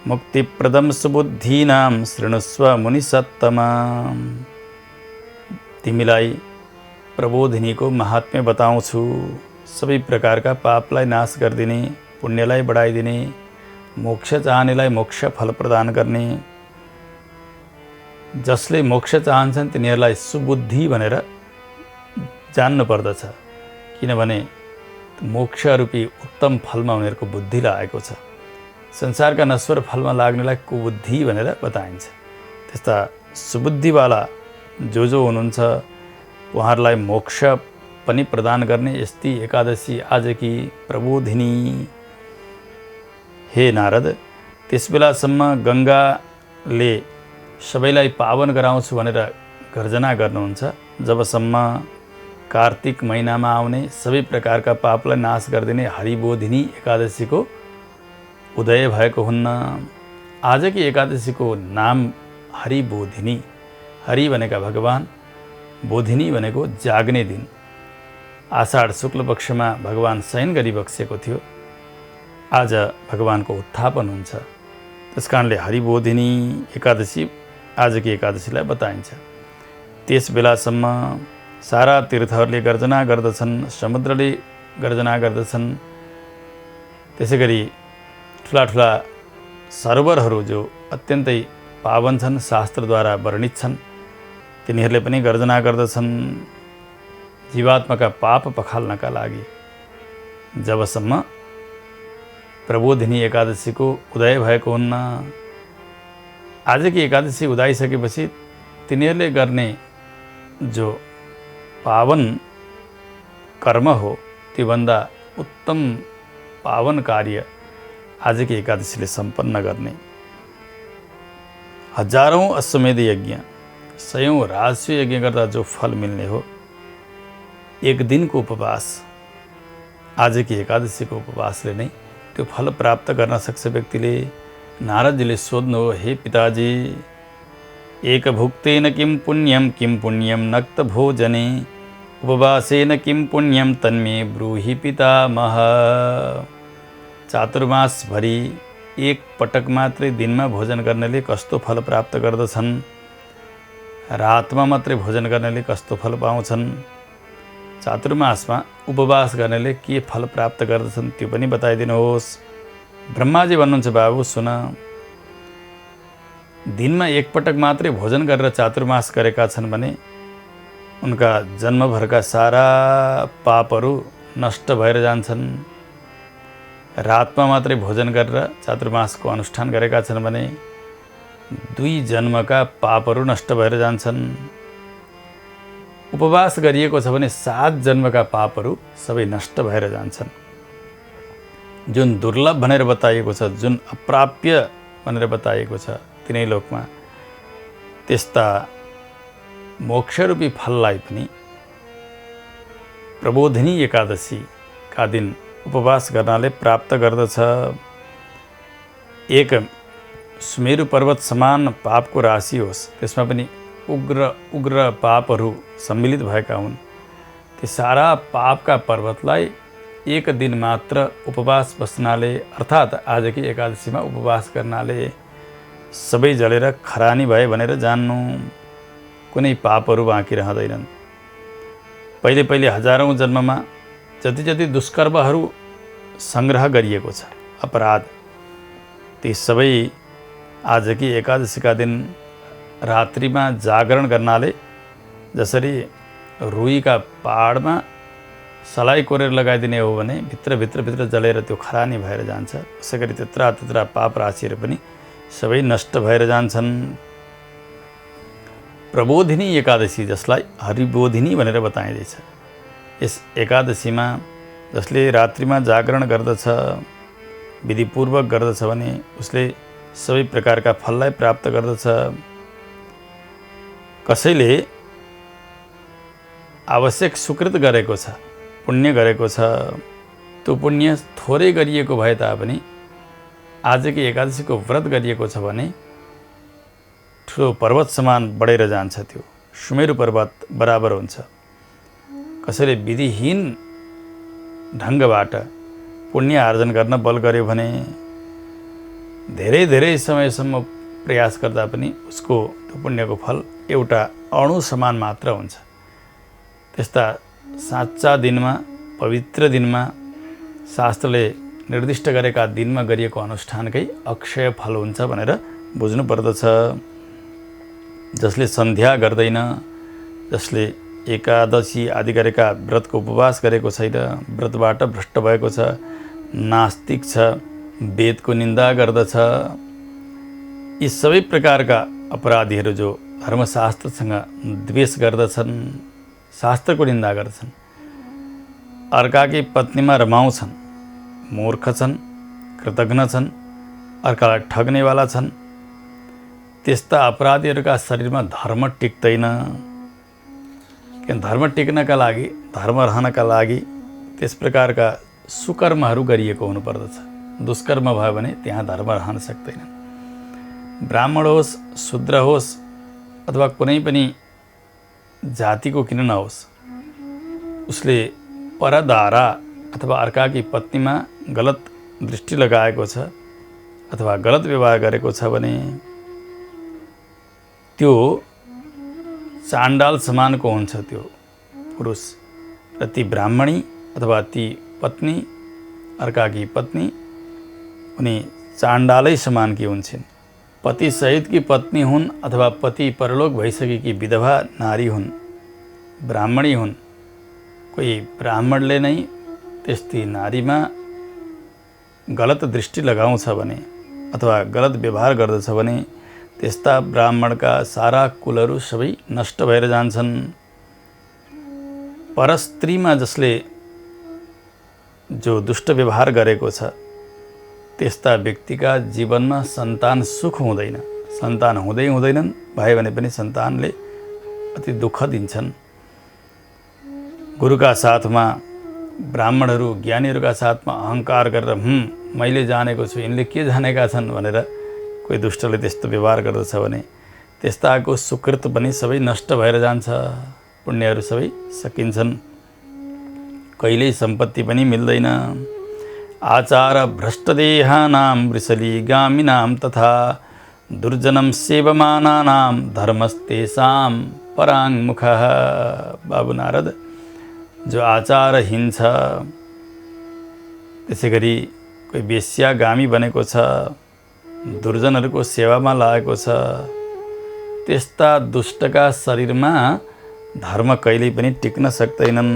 मुक्तिप्रदं सुबुद्धीनां शृणुस्व मुनिसत्तमा। तिमीलाई प्रबोधिनीको महात्म्य बताउँछु। सबै प्रकारका पापलाई नाश गरिदिने, पुण्यलाई बढाइदिने, मोक्ष चाहनेलाई मोक्ष फल प्रदान गर्ने, जसले मोक्ष चाहन्छन् तिनीहरूलाई सुबुद्धि भनेर जान्नु पर्दछ। किनभने मोक्ष रूपी उत्तम फलमा उनीहरूको बुद्धि लागेको छ। संसारका नश्वर फलमा लाग्नेलाई कुबुद्धि भनेर बताइन्छ। त्यस्ता सुबुद्धिवाला जो हुनुहुन्छ उहाँहरूलाई मोक्ष पनि प्रदान गर्ने यस्ती एकादशी आजकी प्रबोधिनी। हे नारद, त्यसबेलासम्म गङ्गाले सबैलाई पावन गराउँछु भनेर गर्जना गर्नुहुन्छ जबसम्म कार्तिक महिनामा आउने सबै प्रकारका पापलाई नाश गरिदिने हरिबोधिनी एकादशीको उदय भएको हुन्न। आजकी एकादशीको नाम हरिबोधिनी। हरि भनेका भगवान, बोधिनी भनेको जाग्ने दिन। आषाढ शुक्ल पक्षमा भगवान शयन गरिबक्सेको थियो। आज भगवानको उत्थापन हुन्छ। त्यसकारणले हरिबोधिनी एकादशी आजकी एकादशीलाई बताइन्छ। त्यस बेलासम्म सारा तीर्थहरूले गर्जना गर्दछन्, समुद्रले गर्जना गर्दछन्। त्यसै गरी ठुला ठुला सरोवरहरू जो अत्यन्तै पावन छन्, शास्त्रद्वारा वर्णित छन्, तिनीहरूले पनि गर्जना गर्दछन् जीवात्माका पाप पखाल्नका लागि। जबसम्म प्रबोधिनी एकादशीको उदय भएको हुन्न। आजकी एकादशी उदाइसकेपछि तिनीहरूले गर्ने जो पावन कर्म हो त्योभन्दा उत्तम पावन कार्य आजकी एकादशीले सम्पन्न गर्ने। हजारौं अश्वमेध यज्ञ, सयौं राजस्व यज्ञ गर्दा जो फल मिल्ने हो, एक दिनको उपवास, आजकी एकादशीको उपवासले नै त्यो फल प्राप्त गर्न सक्छ व्यक्तिले। नारदजीले सोध्नु, हे पिताजी, एक भुक्तेन किं पुण्यं नक्त भोजने उपवासेन किं पुण्यं तन्मे ब्रूहि पितामह। चातुर्मासभरि एक पटक मात्रै दिनमा भोजन गर्नेले कस्तो फल प्राप्त गर्दछन्, रातमा मात्रै भोजन गर्नेले कस्तो फल पाउँछन्, चातुर्मासमा उपवास गर्नेले के फल प्राप्त गर्दछन् त्यो पनि बताइदिनुहोस्। ब्रह्माजी भन्नुहुन्छ, बाबु सुन, दिनमा एक पटक मात्रै भोजन गरेर चातुर्मास गरेका छन् भने उनका जन्मभरका सारा पापहरू नष्ट भएर जान्छन्। रातमा मात्रै भोजन गरेर चातुर्मासको अनुष्ठान गरेका छन् भने 2 जन्मका पापहरू नष्ट भएर जान्छन्। उपवास गरिएको छ भने 7 जन्मका पापहरू सबै नष्ट भएर जान्छन्। जुन दुर्लभ भनेर बताइएको छ, जुन अप्राप्य भनेर बताइएको छ तिनै लोकमा, त्यस्ता मोक्षरूपी फललाई पनि प्रबोधिनी एकादशीका दिन उपवास गर्नाले प्राप्त गर्दछ। एक सुमेरु पर्वत समान पापको राशि होस्, त्यसमा पनि उग्र उग्र पापहरू सम्मिलित भएका हुन्, ती सारा पापका पर्वतलाई एक दिन मात्र उपवास बस्नाले अर्थात् आजकी एकादशीमा उपवास गर्नाले सबै जलेर खरानी भए भनेर जान्नु। कुनै पापहरू बाँकी रहँदैनन्। पहिले पहिले हजारौँ जन्ममा जति जति दुष्कर्महरू सङ्ग्रह गरिएको छ, अपराध, ती सबै आजकी एकादशीका दिन रात्रिमा जागरण गर्नाले जसरी रुईका पहाडमा सलाई कोरेर लगाइदिने हो भने भित्र जलेर त्यो खरानी भएर जान्छ, त्यसै गरी त्यत्रा पाप राशिहरू पनि सबै नष्ट भएर जान्छन्। प्रबोधिनी एकादशी, जसलाई हरिबोधिनी भनेर बताइँदैछ, यस एकादशीमा जसले रात्रिमा जागरण गर्दछ, विधिपूर्वक गर्दछ भने उसले सबै प्रकारका फललाई प्राप्त गर्दछ। कसैले आवश्यक सुकृत गरेको छ, पुण्य गरेको छ, त्यो पुण्य थोरै गरिएको भए तापनि आजकी एकादशीको व्रत गरिएको छ भने ठुलो पर्वत समान बढेर जान्छ, त्यो सुमेरु पर्वत बराबर हुन्छ। कसैले विधिहीन ढङ्गबाट पुण्य आर्जन गर्न बल गर्यो भने धेरै समयसम्म प्रयास गर्दा पनि उसको त्यो पुण्यको फल एउटा अणु समान मात्र हुन्छ। त्यस्ता साँच्चा दिनमा, पवित्र दिनमा, शास्त्रले निर्दिष्ट गरेका दिनमा गरिएको अनुष्ठानकै अक्षय फल हुन्छ भनेर बुझ्नु पर्दछ। जसले सन्ध्या गर्दैन, जसले एकादशी आदि गरेका व्रतको उपवास गरेको छैन, व्रतबाट भ्रष्ट भएको छ, नास्तिक छ, वेदको निन्दा गर्दछ, यी सबै प्रकारका अपराधीहरू जो धर्मशास्त्रसँग द्वेष गर्दछन्, शास्त्रको निन्दा गर्दछन्, अर्काकी पत्नीमा रमाउँछन्, मूर्ख छन्, कृतघ्न छन्, अर्कालाई ठग्नेवाला छन्, त्यस्ता अपराधीहरूका शरीरमा धर्म टिक्दैन। किन धर्म टिक्नका लागि, धर्म रहनका लागि त्यस प्रकारका सुकर्महरू गरिएको हुनुपर्दछ। दुष्कर्म भयो भने त्यहाँ धर्म रहन सक्दैन। ब्राह्मण होस्, शूद्र होस् अथवा कुनै पनि जातिको किन नहोस्, उसले परदारा अथवा अर्काकी पत्नीमा गलत दृष्टि लगाएको छ अथवा गलत व्यवहार गरेको छ भने त्यो चाण्डाल समानको हुन्छ। त्यो पुरुष र ती ब्राह्मणी अथवा ती पत्नी, अर्काकी पत्नी, उनी चाण्डालै समानकी हुन्छन्। पति सहितकी पत्नी हुन् अथवा पति परलोक भइसकेकी विधवा नारी हुन्, ब्राह्मणी हुन्, कोही ब्राह्मणले नै त्यस्ती नारीमा गलत दृष्टि लगाउँछ भने अथवा गलत व्यवहार गर्दछ भने त्यस्ता ब्राह्मणका सारा कुलहरू सबै नष्ट भएर जान्छन्। परस्त्रीमा जसले जो दुष्ट व्यवहार गरेको छ, त्यस्ता व्यक्तिका जीवनमा सन्तान सुख हुँदैन, सन्तान हुँदैनन्, भए भने पनि सन्तानले अति दुःख दिन्छन्। गुरुका साथमा, ब्राह्मणहरू ज्ञानीहरूका साथमा अहङ्कार गरेर मैले जानेको छु, यिनले के जानेका छन् भनेर कोही दुष्टले त्यस्तो व्यवहार गर्दछ भने त्यस्ताको सुकृत पनि सबै नष्ट भएर जान्छ, पुण्यहरू सबै सकिन्छन्, कहिल्यै सम्पत्ति पनि मिल्दैन। आचार भ्रष्टदेहानां वृषलीगामिनां तथा दुर्जनं सेवमानानां धर्मस्तेषां पराङ्मुखः। बाबु नारद, जो आचारहीन छ, त्यसै गरी कोही वेश्यागामी बनेको छ, दुर्जनहरूको सेवामा लागेको छ, त्यस्ता दुष्टका शरीरमा धर्म कहिल्यै पनि टिक्न सक्दैनन्।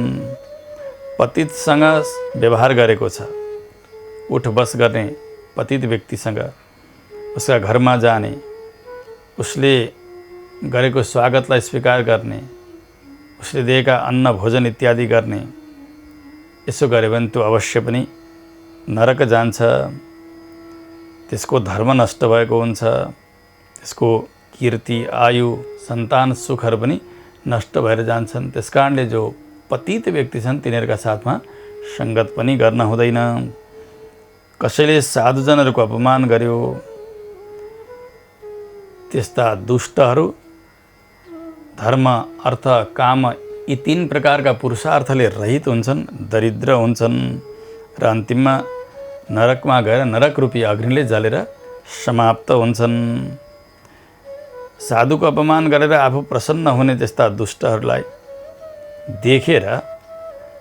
पतितसँग व्यवहार गरेको छ, उठ बस गर्ने पतित व्यक्तिसँग, उसका घरमा जाने, उसले गरेको स्वागतलाई स्वीकार गर्ने, उसले दिएका अन्न भोजन इत्यादि गर्ने, यसो गर्यो भने त्यो अवश्य पनि नरक जान्छ, त्यसको धर्म नष्ट भएको हुन्छ, त्यसको कीर्ति, आयु, सन्तान, सुखहरू पनि नष्ट भएर जान्छन्। त्यसकारणले जो पतित व्यक्ति छन् तिनीहरूका साथमा सङ्गत पनि गर्न हुँदैन। कसैले साधुजनहरूको अपमान गर्यो, त्यस्ता दुष्टहरू धर्म, अर्थ, काम यी 3 प्रकारका पुरुषार्थले रहित हुन्छन्, दरिद्र हुन्छन् र अन्तिममा नरकमा गएर नरक रूपी अग्निले जलेर समाप्त हुन्छन्। साधुको अपमान गरेर आफू प्रसन्न हुने त्यस्ता दुष्टहरूलाई देखेर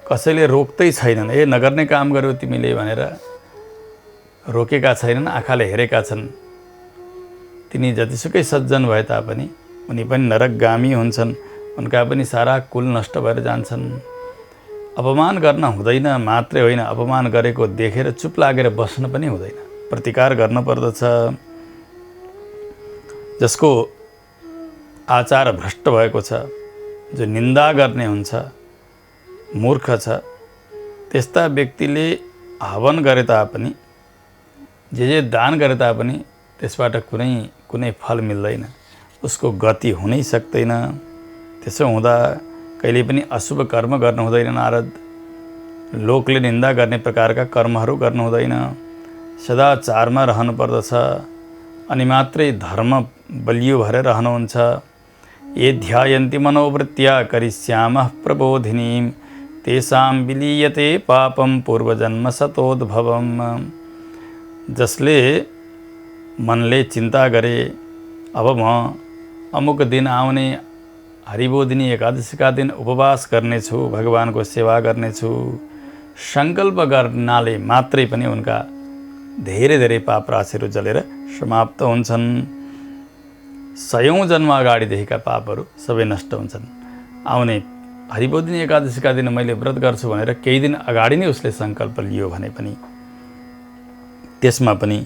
कसैले रोक्दै छैनन्। ए नगर्ने काम गर्यो तिमीले भनेर रोकेका छैनन्, आँखाले हेरेका छन्। तिनी जतिसुकै सज्जन भए तापनि उनी पनि नरकगामी हुन्छन्, उनका पनि सारा कुल नष्ट भएर जान्छन्। अपमान गर्न हुँदैन मात्रै होइन, अपमान गरेको देखेर चुप लागेर बस्न पनि हुँदैन, प्रतिकार गर्न पर्दछ। जसको आचार भ्रष्ट भएको छ, जो निन्दा गर्ने हुन्छ, मूर्ख छ, त्यस्ता व्यक्तिले हवन गरे तापनि, जे दान गरे तापनि त्यसबाट कुनै फल मिल्दैन, उसको गति हुनै सक्दैन। त्यसो हुँदा कहिले पनि अशुभ कर्म गर्नु हुँदैन नारद। लोकले निन्दा गर्ने प्रकारका कर्महरू गर्नु हुँदैन, सदाचारमा रहनु पर्दछ। अनि मात्रै धर्म बलियो भएर रहनुहुन्छ। ये ध्यायन्ति मनोवृत्त्या करिष्यामः प्रबोधिनीं तेषां विलीयते पापं पूर्वजन्म सतोद्भवम्। जसले मनले चिन्ता गरे अब म अमुक दिन आउने हरिबोधिनी एकादशीका दिन उपवास गर्नेछु, भगवानको सेवा गर्नेछु, सङ्कल्प गर्नाले मात्रै पनि उनका धेरै धेरै पाप राशिहरू जलेर समाप्त हुन्छन्। 100औं जन्म अगाडिदेखिका पापहरू सबै नष्ट हुन्छन्। आउने हरिबोधिनी एकादशीका दिन मैले व्रत गर्छु भनेर केही दिन अगाडि नै उसले सङ्कल्प लियो भने पनि त्यसमा पनि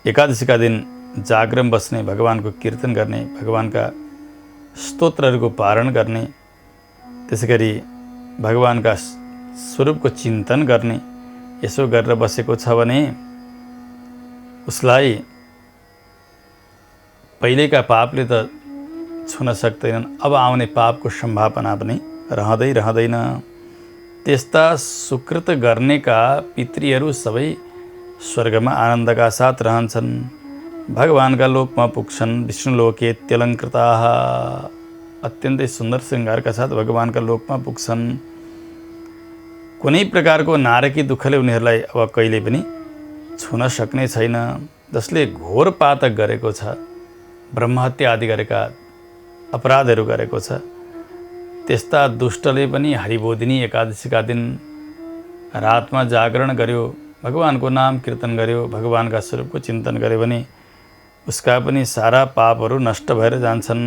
एकादशीका दिन जागरण बस्ने, भगवानको कीर्तन गर्ने, भगवानका स्तोत्रहरूको पारण गर्ने, त्यसैगरी भगवानका स्वरूपको चिन्तन गर्ने, यसो गरेर बसेको छ भने उसलाई पहिलेका पापले त छुन सक्दैनन्, अब आउने पापको सम्भावना पनि रहँदैन। त्यस्ता सुकृत गर्नेका पितृहरू सबै स्वर्गमा आनन्दका साथ रहन्छन्, भगवानका लोकमा पुग्छन्। विष्णुलोके त्यलङ्कृताः, अत्यन्तै सुन्दर श्रृङ्गारका साथ भगवानका लोकमा पुग्छन्। कुनै प्रकारको नारकी दुःखले उनीहरूलाई अब कहिले पनि छुन सक्ने छैन। जसले घोर पातक गरेको छ, ब्रह्महत्या आदि गरेका अपराधहरू गरेको छ, त्यस्ता दुष्टले पनि हरिबोधिनी एकादशीका दिन रातमा जागरण गर्यो, भगवानको नाम कीर्तन गर्यो, भगवानका स्वरूपको चिन्तन गर्यो भने उसका पनि सारा पापहरू नष्ट भएर जान्छन्।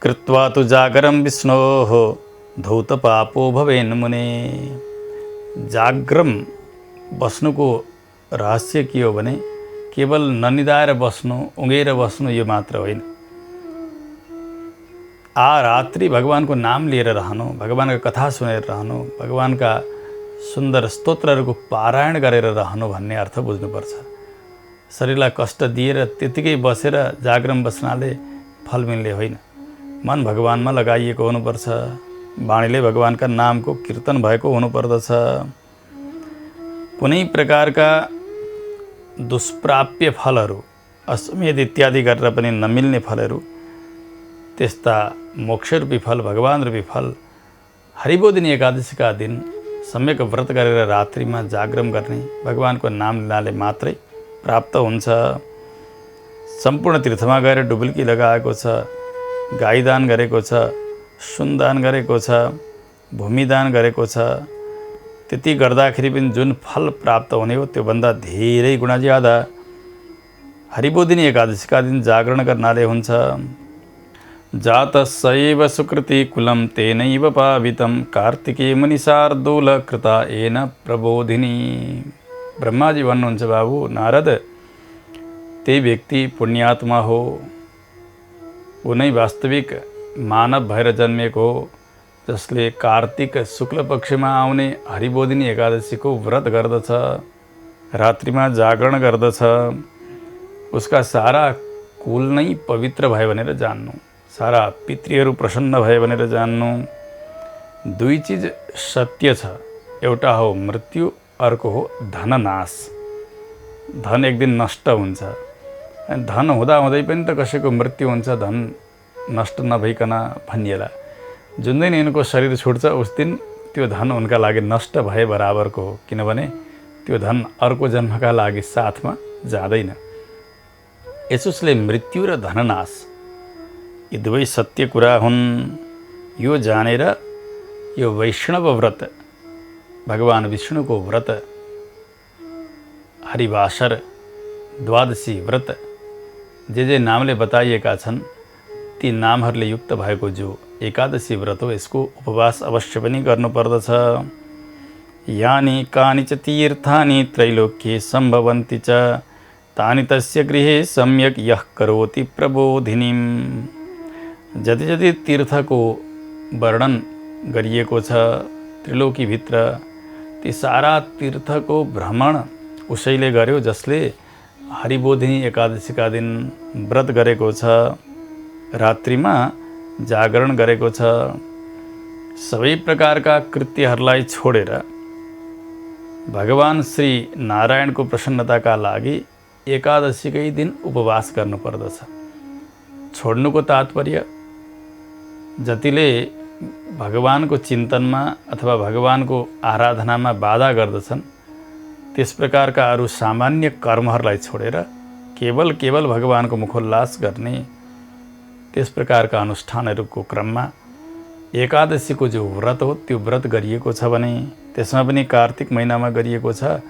कृत्वा तु जागरं विष्णोः धौत पापो भवेन् मुने। जागरम बस्नुको रहस्य के हो भने केवल ननिदाएर बस्नु, उँघेर बस्नु यो मात्र होइन। रात्रि भगवानको नाम लिएर रहनु, भगवानका कथा सुनेर रहनु, भगवानका सुन्दर स्तोत्रहरूको पारायण गरेर रहनु भन्ने अर्थ बुझ्नुपर्छ। शरीरलाई कष्ट दिएर त्यतिकै बसेर जागरण बस्नाले फल मिल्ने होइन। मन भगवानमा लगाइएको हुनुपर्छ, वाणीले भगवानका नामको कीर्तन भएको हुनुपर्दछ। कुनै प्रकारका दुष्प्राप्य फलहरू, अश्वमेध इत्यादि गरेर पनि नमिल्ने फलहरू, त्यस्ता मोक्षरूपी फल, भगवान रूपी फल हरिबोधिनी एकादशीका दिन सम्यक व्रत गरेर रात्रिमा जागरण गर्ने, भगवानको नाम लिनाले मात्रै प्राप्त हुन्छ। सम्पूर्ण तीर्थमा गएर डुबुल्की लगाएको छ, गाईदान गरेको छ, सुनदान गरेको छ, भूमिदान गरेको छ, त्यति गर्दाखेरि पनि जुन फल प्राप्त हुने हो त्योभन्दा धेरै गुणा ज्यादा हरिबोधिनी एकादशीका दिन जागरण गर्नाले हुन्छ। जातस्यैव सुकृति कुलं तेनैव पावितं कार्तिके मुनिशार्दूल कृता येन प्रबोधिनी। ब्रह्माजी भन्नुहुन्छ, बाबु नारद, त्यही व्यक्ति पुण्यात्मा हो, ऊ नै वास्तविक मानव भएर जन्मेको हो, जसले कार्तिक शुक्ल पक्षमा आउने हरिबोधिनी एकादशीको व्रत गर्दछ, रात्रिमा जागरण गर्दछ, उसका सारा कुल नै पवित्र भयो भनेर जान्नु, सारा पितृहरू प्रसन्न भयो भनेर जान्नु। दुई चिज सत्य छ, एउटा हो मृत्यु, अर्को हो धननाश। धन एक दिन नष्ट हुन्छ। धन हुँदा हुँदै पनि त कसैको मृत्यु हुन्छ, धन नष्ट नभइकन भनिएला। जुन दिन यिनको शरीर छुट्छ उस दिन त्यो धन उनका लागि नष्ट भए बराबरको हो, किनभने त्यो धन अर्को जन्मका लागि साथमा जाँदैन। यसोसले मृत्यु र धननाश यी दुवै सत्य कुरा हुन्। यो जानेर यो वैष्णव व्रत, भगवान विष्णुको व्रत, हरिवासर, द्वादशी व्रत, जे नामले बताइएका छन् ती नामहरूले युक्त भएको जो एकादशी व्रत हो, यसको उपवास अवश्य पनि गर्नुपर्दछ। यानि कानि च तीर्थानि त्रैलोक्ये सम्भवन्ति च तानि तस्य गृहे सम्यक यः करोति प्रबोधिनीम्। जति जति तीर्थको वर्णन गरिएको छ त्रिलोकीभित्र, ती सारा तीर्थको भ्रमण उसैले गर्यो जसले हरिबोधिनी एकादशीका दिन व्रत गरेको छ, रात्रिमा जागरण गरेको छ। सबै प्रकारका कृत्यहरूलाई छोडेर भगवान श्री नारायणको प्रसन्नताका लागि एकादशीकै दिन उपवास गर्नुपर्दछ। छोड्नुको तात्पर्य जतिले भगवानको चिन्तनमा अथवा भगवानको आराधनामा बाधा गर्दछन् त्यस प्रकारका अरू सामान्य कर्महरूलाई छोडेर केवल भगवानको मुखोल्लास गर्ने त्यस प्रकारका अनुष्ठानहरूको क्रममा एकादशीको जो व्रत हो त्यो व्रत गरिएको छ भने, त्यसमा पनि कार्तिक महिनामा गरिएको छ,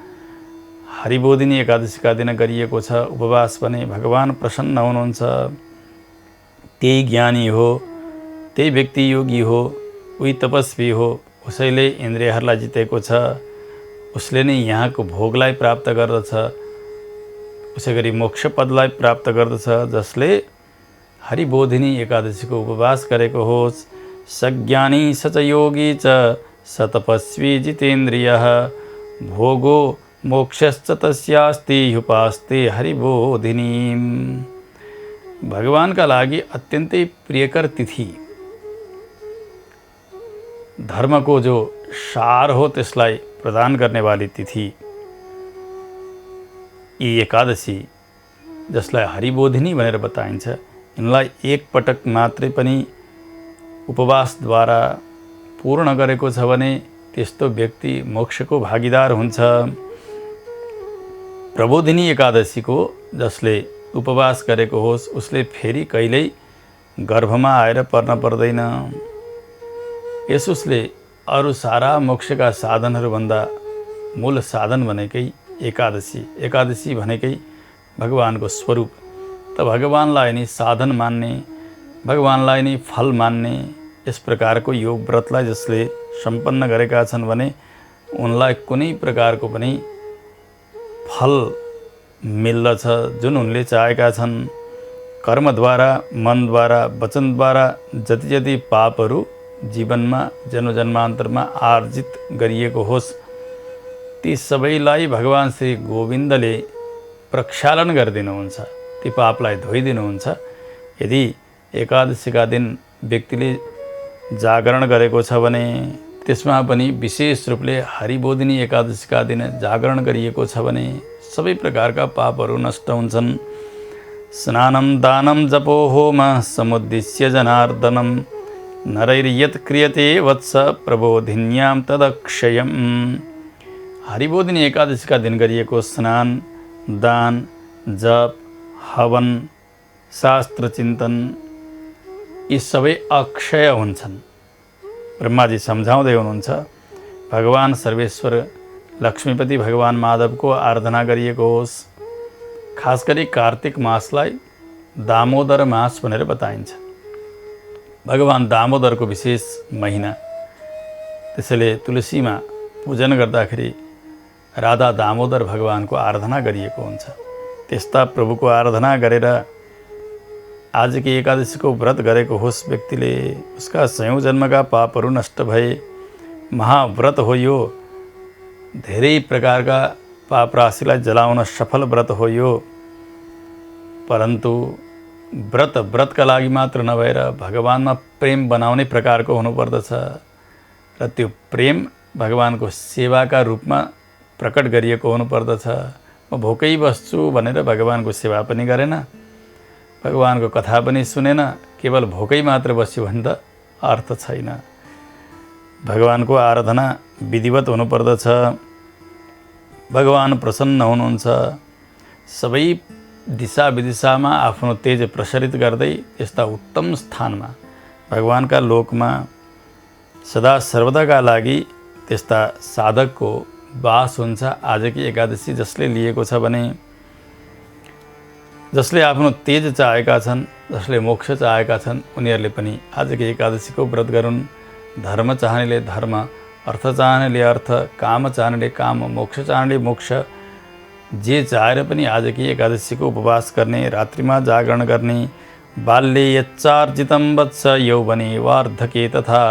हरिबोधिनी एकादशीका दिन गरिएको छ उपवास भने भगवान प्रसन्न हुनुहुन्छ। त्यही ज्ञानी हो, त्यही व्यक्ति योगी हो, उही तपस्वी हो, उसैले इन्द्रियहरूलाई जितेको छ, उसले नै यहाँको भोगलाई प्राप्त गर्दछ, उसै गरी मोक्ष पदलाई प्राप्त गर्दछ। जसले हरिबोधिनी एकादशीको उपवास गरेको होस्, सज्ञानी स च योगी च स तपस्वी जितेन्द्रियः भोगो मोक्षश्च तस्यास्ति ह्युपास्ते हरिबोधिनीम्। भगवानका लागि अत्यन्तै प्रियकर तिथि, धर्मको जो सार हो त्यसलाई प्रदान गर्ने वाली तिथि यी एकादशी, जसलाई हरिबोधिनी भनेर बताइन्छ, यिनलाई एक पटक मात्रै पनि उपवासद्वारा पूर्ण गरेको छ भने त्यस्तो व्यक्ति मोक्षको भागीदार हुन्छ। प्रबोधिनी एकादशीको जसले उपवास गरेको होस् उसले फेरि कहिल्यै गर्भमा आएर पर्न पर्दैन। यसोसले अरू सारा मोक्षका साधनहरूभन्दा मूल साधन भनेकै एकादशी, एकादशी भनेकै भगवानको स्वरूप। त भगवानलाई नै साधन मान्ने, भगवानलाई नै फल मान्ने यस प्रकारको यो व्रतलाई जसले सम्पन्न गरेका छन् भने उनलाई कुनै प्रकारको पनि फल मिल्दछ जुन उनले चाहेका छन्। कर्मद्वारा, मनद्वारा, वचनद्वारा जति जति पापहरू जीवनमा जन्मजन्मान्तरमा आर्जित गरिएको होस् ती सबैलाई भगवान श्री गोविन्दले प्रक्षालन गरिदिनुहुन्छ, ती पापलाई धोइदिनुहुन्छ। यदि एकादशीका दिन व्यक्तिले जागरण गरेको छ भने त्यसमा पनि विशेष रूपले हरिबोधिनी एकादशीका दिन जागरण गरिएको छ भने सबै प्रकारका पापहरू नष्ट हुन्छन्। स्नानं दानं जपो होम समुद्दिश्य जनार्दनं नरैर्यत् क्रियते वत्स प्रबोधिन्यां तदक्षयम्। हरिबोधिनी एकादशीका दिन गरिएको स्नान, दान, जप, हवन, शास्त्र चिन्तन यी सबै अक्षय हुन्छन्। ब्रह्माजी सम्झाउँदै हुनुहुन्छ, भगवान सर्वेश्वर लक्ष्मीपति भगवान माधवको आराधना गरिएको होस्। खास गरी कार्तिक मासलाई दामोदर मास भनेर बताइन्छ। भगवान दामोदरको विशेष महिना, त्यसैले तुलसीमा पूजन गर्दाखेरि राधा दामोदर भगवानको आराधना गरिएको हुन्छ। त्यस्ता प्रभुको आराधना गरेर आज की एकादशीको व्रत गरेको होस् व्यक्तिले उसका 100औं जन्मका पापहरू नष्ट भए। महाव्रत हो यो, धेरै प्रकारका पाप राशिलाई जलाउन सफल व्रत हो यो। परन्तु व्रतका लागि मात्र नभएर भगवानमा प्रेम बनाउने प्रकारको हुनुपर्दछ र त्यो प्रेम भगवानको सेवाका रूपमा प्रकट गरिएको हुनुपर्दछ। म भोकै बस्छु भनेर भगवानको सेवा पनि गरेन, भगवानको कथा पनि सुनेन, केवल भोकै मात्र बस्यो भने त अर्थ छैन। भगवानको आराधना विधिवत हुनुपर्दछ। भगवान प्रसन्न हुनुहुन्छ। सबै दिशा विदिशामा आफ्नो तेज प्रसारित गर्दै यस्ता उत्तम स्थानमा भगवानका लोकमा सदा सर्वदाका लागि त्यस्ता साधकको वास हुन्छ। आजकी एकादशी जसले लिएको छ भने, जसले आफ्नो तेज चाहेका छन्, जसले मोक्ष चाहेका छन्, उनीहरूले पनि आजकी एकादशीको व्रत गरून्। धर्म चाहनेले धर्म, अर्थ चाहनेले अर्थ, काम चाहनेले काम, मोक्ष चाहनेले मोक्ष, जे चाहेर पनि आजकी एकादशीको उपवास गर्ने, रात्रिमा जागरण गर्ने। बाल्ये यच्चार्जितं वत्स यौवने वार्धके तथा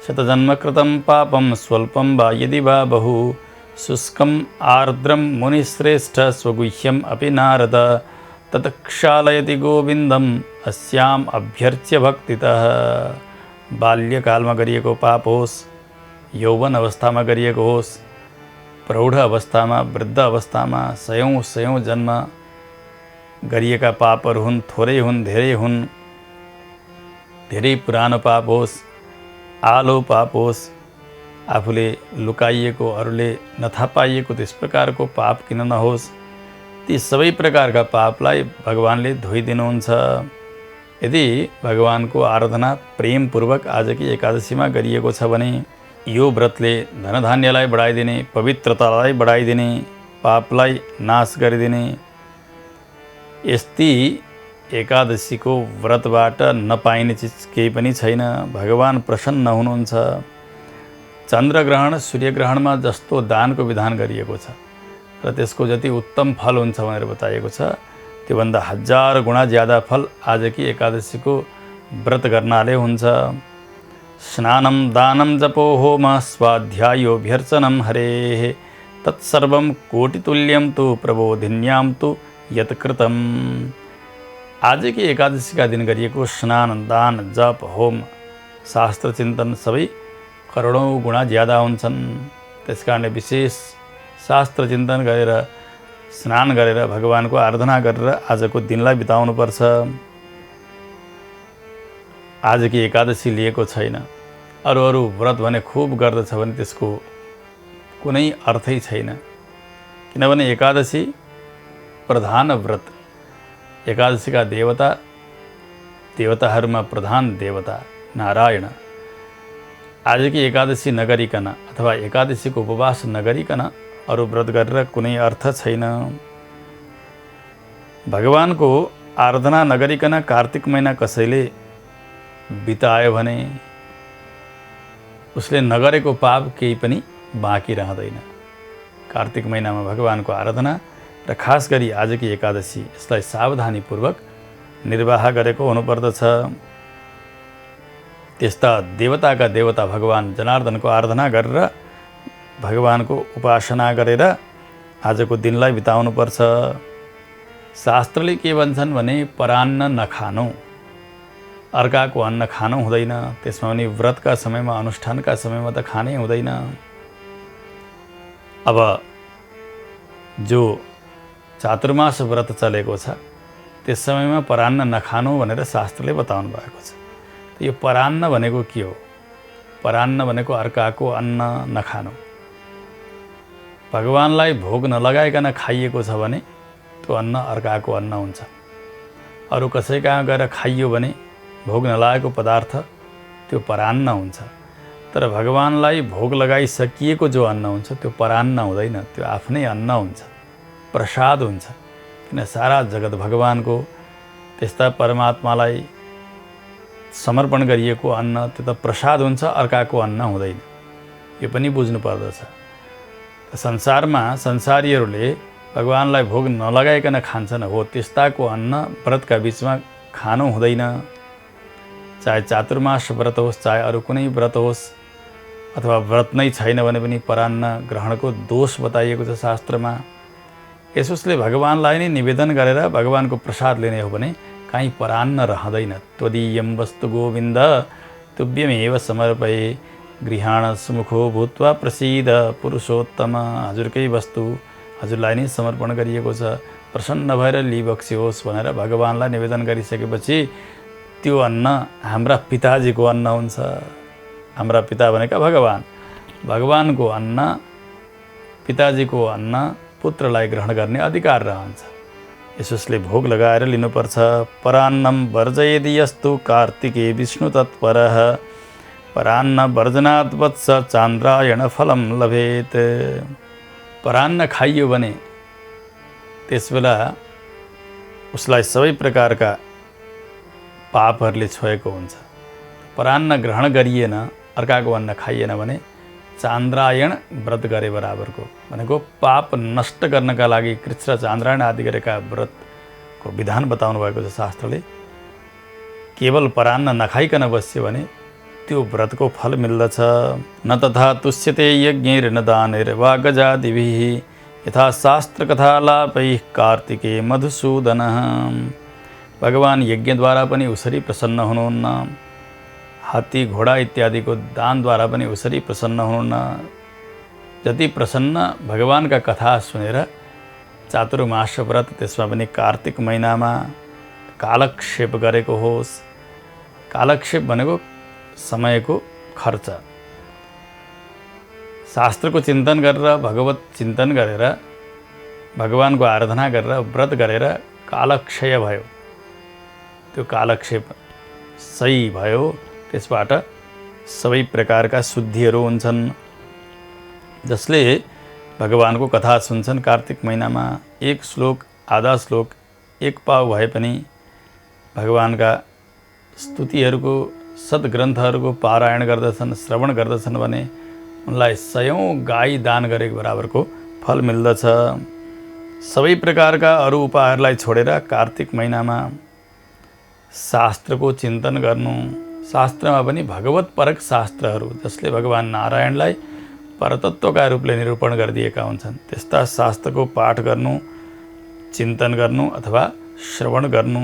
शतजन्मकृतं पापं स्वल्पं वा यदि वा बहु शुष्कम् आर्द्रं मुनिश्रेष्ठ स्वगुह्यम् अपि नारद तत्क्षालयति गोविन्दम् अस्याम् अभ्यर्च्य भक्तितः। बाल्यकालमा गरिएको पाप होस्, यौवन अवस्थामा गरिएको होस्, प्रौढ अवस्थामा, वृद्ध अवस्थामा, सयौं जन्म गरिएका पापहरू हुन्, थोरै हुन्, धेरै हुन्, धेरै पुरानो पाप होस्, आलो पाप होस्, आफूले लुकाइएको, अरूले नथा पाइएको त्यस प्रकारको पाप किन नहोस्, ती सबै प्रकारका पापलाई भगवानले धोइदिनुहुन्छ। यदि भगवानको आराधना प्रेमपूर्वक आजकी एकादशीमा गरिएको छ भने यो व्रतले धनधान्यलाई बढाइदिने, पवित्रतालाई बढाइदिने, पापलाई नाश गरिदिने। यस्ती एकादशीको व्रतबाट नपाइने चिज केही पनि छैन। भगवान प्रसन्न हुनुहुन्छ। चन्द्रग्रहण, सूर्यग्रहणमा जस्तो दानको विधान गरिएको छ र त्यसको जति उत्तम फल हुन्छ भनेर बताइएको छ, त्योभन्दा 1000 गुणा ज्यादा फल आजकी एकादशीको व्रत गर्नाले हुन्छ। स्नानं दानं जपो होम स्वाध्यायोऽभ्यर्चनं हरेः तत्सर्वं कोटितुल्यं तु प्रबोधिन्यां तु यत्कृतम्। आजकी एकादशीका दिन गरिएको स्नान, दान, जप, होम, शास्त्र चिन्तन सबै करोडौँ गुणा ज्यादा हुन्छन्। त्यसकारणले विशेष शास्त्र चिन्तन गरेर, स्नान गरेर, भगवानको आराधना गरेर आजको दिनलाई बिताउनुपर्छ। आजकी एकादशी लिएको छैन, अरू व्रत भने खुब गर्दछ भने त्यसको कुनै अर्थै छैन। किनभने एकादशी प्रधान व्रत, एकादशीका देवताहरूमा प्रधान देवता नारायण। आजकी एकादशी नगरिकन अथवा एकादशीको उपवास नगरिकन अरू व्रत गरेर कुनै अर्थ छैन। भगवानको आराधना नगरिकन कार्तिक महिना कसैले बितायो भने उसले नगरेको पाप केही पनि बाँकी रहँदैन। कार्तिक महिनामा भगवानको आराधना र खास गरी आजकी एकादशी, यसलाई सावधानीपूर्वक निर्वाह गरेको हुनुपर्दछ। त्यस्ता देवताका देवता भगवान जनार्दनको आराधना गरेर, भगवानको उपासना गरेर आजको दिनलाई बिताउनुपर्छ। शास्त्रले के भन्छन् भने परान्न नखानु, अर्काको अन्न खानु हुँदैन। त्यसमा पनि व्रतका समयमा, अनुष्ठानका समयमा त खानै हुँदैन। अब जो चातुर्मास व्रत चलेको छ त्यस समयमा परान्न नखानु भनेर शास्त्रले बताउनु भएको छ। यो परान्न भनेको के हो? परान्न भनेको अर्काको अन्न नखानु। भगवानलाई भोग नलगाइकन खाइएको छ भने त्यो अन्न अर्काको अन्न हुन्छ। अरू कसै कहाँ गएर खाइयो भने भोग नलागेको पदार्थ त्यो परान्न हुन्छ। तर भगवानलाई भोग लगाइसकिएको जो अन्न हुन्छ त्यो परान्न हुँदैन, त्यो आफ्नै अन्न हुन्छ, प्रसाद हुन्छ। किन सारा जगत भगवानको, त्यस्ता परमात्मालाई समर्पण गरिएको अन्न त्यो त प्रसाद हुन्छ, अर्काको अन्न हुँदैन। यो पनि बुझ्नु पर्दछ। संसारमा संसारीहरूले भगवानलाई भोग नलगाइकन खान्छन्, हो त्यस्ताको अन्न व्रतका बीचमा खानु हुँदैन। चाहे चातुर्मास व्रत होस्, चाहे अरू कुनै व्रत होस्, अथवा व्रत नै छैन भने पनि परान्न ग्रहणको दोष बताइएको छ शास्त्रमा। यसोस्ले भगवानलाई नै निवेदन गरेर भगवानको प्रसाद लिने हो भने काहीँ परान्न रहँदैन। त्वदीयं वस्तु गोविन्द तुभ्यमेव समर्पये गृहाण सुमुखो भूत्वा प्रसीद पुरुषोत्तम। हजुरकै वस्तु हजुरलाई नै समर्पण गरिएको छ, प्रसन्न भएर लिबक्सियोस् भनेर भगवानलाई निवेदन गरिसकेपछि त्यो अन्न हाम्रा पिताजीको अन्न हुन्छ। हाम्रा पिता भनेका भगवान, भगवानको अन्न, पिताजीको अन्न पुत्रलाई ग्रहण गर्ने अधिकार रहन्छ। यसोस्ले भोग लगाएर लिनुपर्छ। परान्नम वर्जयेदि यस्तु कार्तिके विष्णु तत्परः परान्न वर्जनात् वत्स चान्द्रायण फलम लभेत। परान्न खाइयो भने त्यसबेला उसलाई सबै प्रकारका पापहरूले छोएको हुन्छ। परान्न ग्रहण गरिएन, अर्काको अन्न खाइएन भने चान्द्रायण व्रत गरे बराबरको, भनेको पाप नष्ट गर्नका लागि कृच्छ र चान्द्रायण आदि गरेका व्रतको विधान बताउनु भएको छ शास्त्रले। केवल परान्न नखाइकन बस्यो भने त्यो व्रतको फल मिल्दछ। न तथा तुष्यते यज्ञैर न दानैर वा गजादिभिः यथा शास्त्र कथालापैः कार्तिके मधुसूदन। भगवान यज्ञद्वारा पनि उसरी प्रसन्न हुनुहुन्न, हात्ती घोडा इत्यादिको दानद्वारा पनि उसरी प्रसन्न हुनुहुन्न। जति प्रसन्न भगवानका कथा सुनेर चातुर्मास व्रत, त्यसमा पनि कार्तिक महिनामा कालक्षेप गरेको होस्। कालक्षेप भनेको समयको खर्च। शास्त्रको चिन्तन गरेर, भगवत चिन्तन गरेर, भगवानको आराधना गरेर, व्रत गरेर कालक्षय भयो, त्यो कालक्षेप सही भयो, त्यसबाट सबै प्रकारका शुद्धिहरू हुन्छन्। जसले भगवानको कथा सुन्छन् कार्तिक महिनामा, एक श्लोक, आधा श्लोक, एक पाउ भए पनि भगवानका स्तुतिहरूको, सद्ग्रन्थहरूको पारायण गर्दछन्, श्रवण गर्दछन् भने उनलाई 100 गाई दान गरेको बराबरको फल मिल्दछ। सबै प्रकारका अरू उपायहरूलाई छोडेर कार्तिक महिनामा शास्त्रको चिन्तन गर्नु। शास्त्रमा पनि भगवत परक शास्त्रहरू, जसले भगवान नारायणलाई परतत्वका रूपले निरूपण गरिदिएका हुन्छन्, त्यस्ता शास्त्रको पाठ गर्नु, चिन्तन गर्नु अथवा श्रवण गर्नु।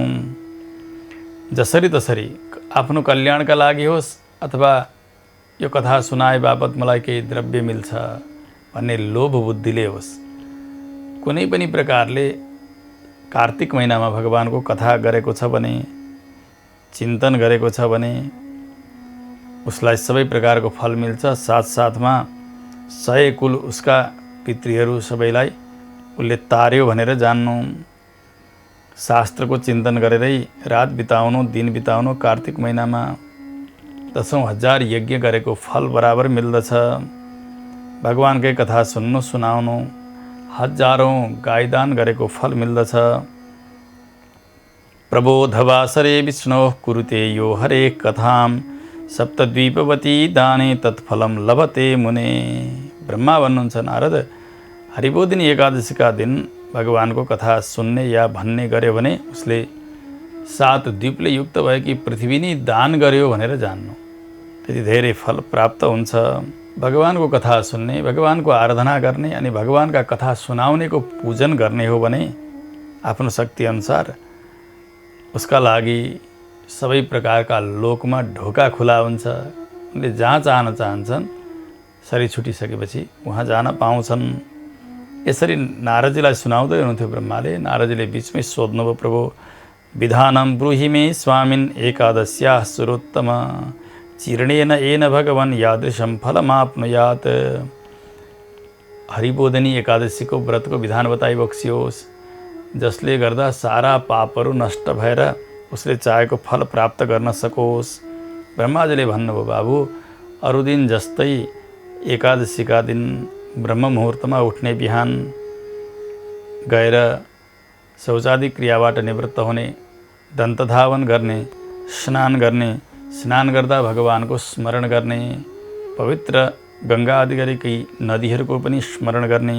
जसरी तसरी आफ्नो कल्याणका लागि होस् अथवा यो कथा सुनाए बापत मलाई केही द्रव्य मिल्छ भन्ने लोभ बुद्धिले होस्, कुनै पनि प्रकारले कार्तिक महिनामा भगवानको कथा गरेको छ भने, चिन्तन गरेको छ भने उसलाई सबै प्रकारको फल मिल्छ। साथसाथमा 100 कुल उसका पितृहरू सबैलाई उसले तार्यो भनेर जान्नु। शास्त्रको चिन्तन गरेरै रात बिताउनु, दिन बिताउनु। कार्तिक महिनामा 10,000 यज्ञ गरेको फल बराबर मिल्दछ। भगवानकै कथा सुन्नु, सुनाउनु, हजारौं गाईदान गरेको फल मिल्दछ। प्रबोधवासरे विष्णोः कुरुते यो हरे कथां सप्तद्वीपवती दाने तत्फलम लभते मुने। ब्रह्मा भन्नुहुन्छ, नारद हरिबोधिनी एकादशीका दिन भगवानको कथा सुन्ने या भन्ने गर्यो भने उसले 7 द्वीपले युक्त भएकी पृथ्वी नै दान गर्यो भनेर जान्नु। त्यति धेरै फल प्राप्त हुन्छ। भगवानको कथा सुन्ने, भगवानको आराधना गर्ने अनि भगवानका कथा सुनाउनेको पूजन गर्ने हो भने आफ्नो शक्ति अनुसार उसका लागि सबै प्रकारका लोकमा ढोका खुला हुन्छ। उनले जहाँ जान चाहन्छन् शरीर छुटिसकेपछि उहाँ जान पाउँछन्। यसरी नारदजीलाई सुनाउँदै हुनुहुन्थ्यो ब्रह्माले। नारदजीले बिचमै सोध्नुभयो, प्रभु विधानं ब्रूहि मे स्वामिन् एकादश्याः सुरोत्तम चिरणेन येन भगवन् यादृशं फलमाप्नुयात्। हरिबोधिनी एकादशीको व्रतको विधान बताइबक्सियोस्, जसले गर्दा सारा पापहरू नष्ट भएर उसले चाहेको फल प्राप्त गर्न सकोस्। ब्रह्माजीले भन्नुभयो, बाबु अरू दिन जस्तै एकादशीका दिन ब्रह्म मुहुर्तमा उठ्ने, बिहान गएर शौचादि क्रियाबाट निवृत्त हुने, दन्तधावन गर्ने, स्नान गर्ने, स्नान गर्दा भगवानको स्मरण गर्ने, पवित्र गङ्गा आदि गरेकै नदीहरूको पनि स्मरण गर्ने,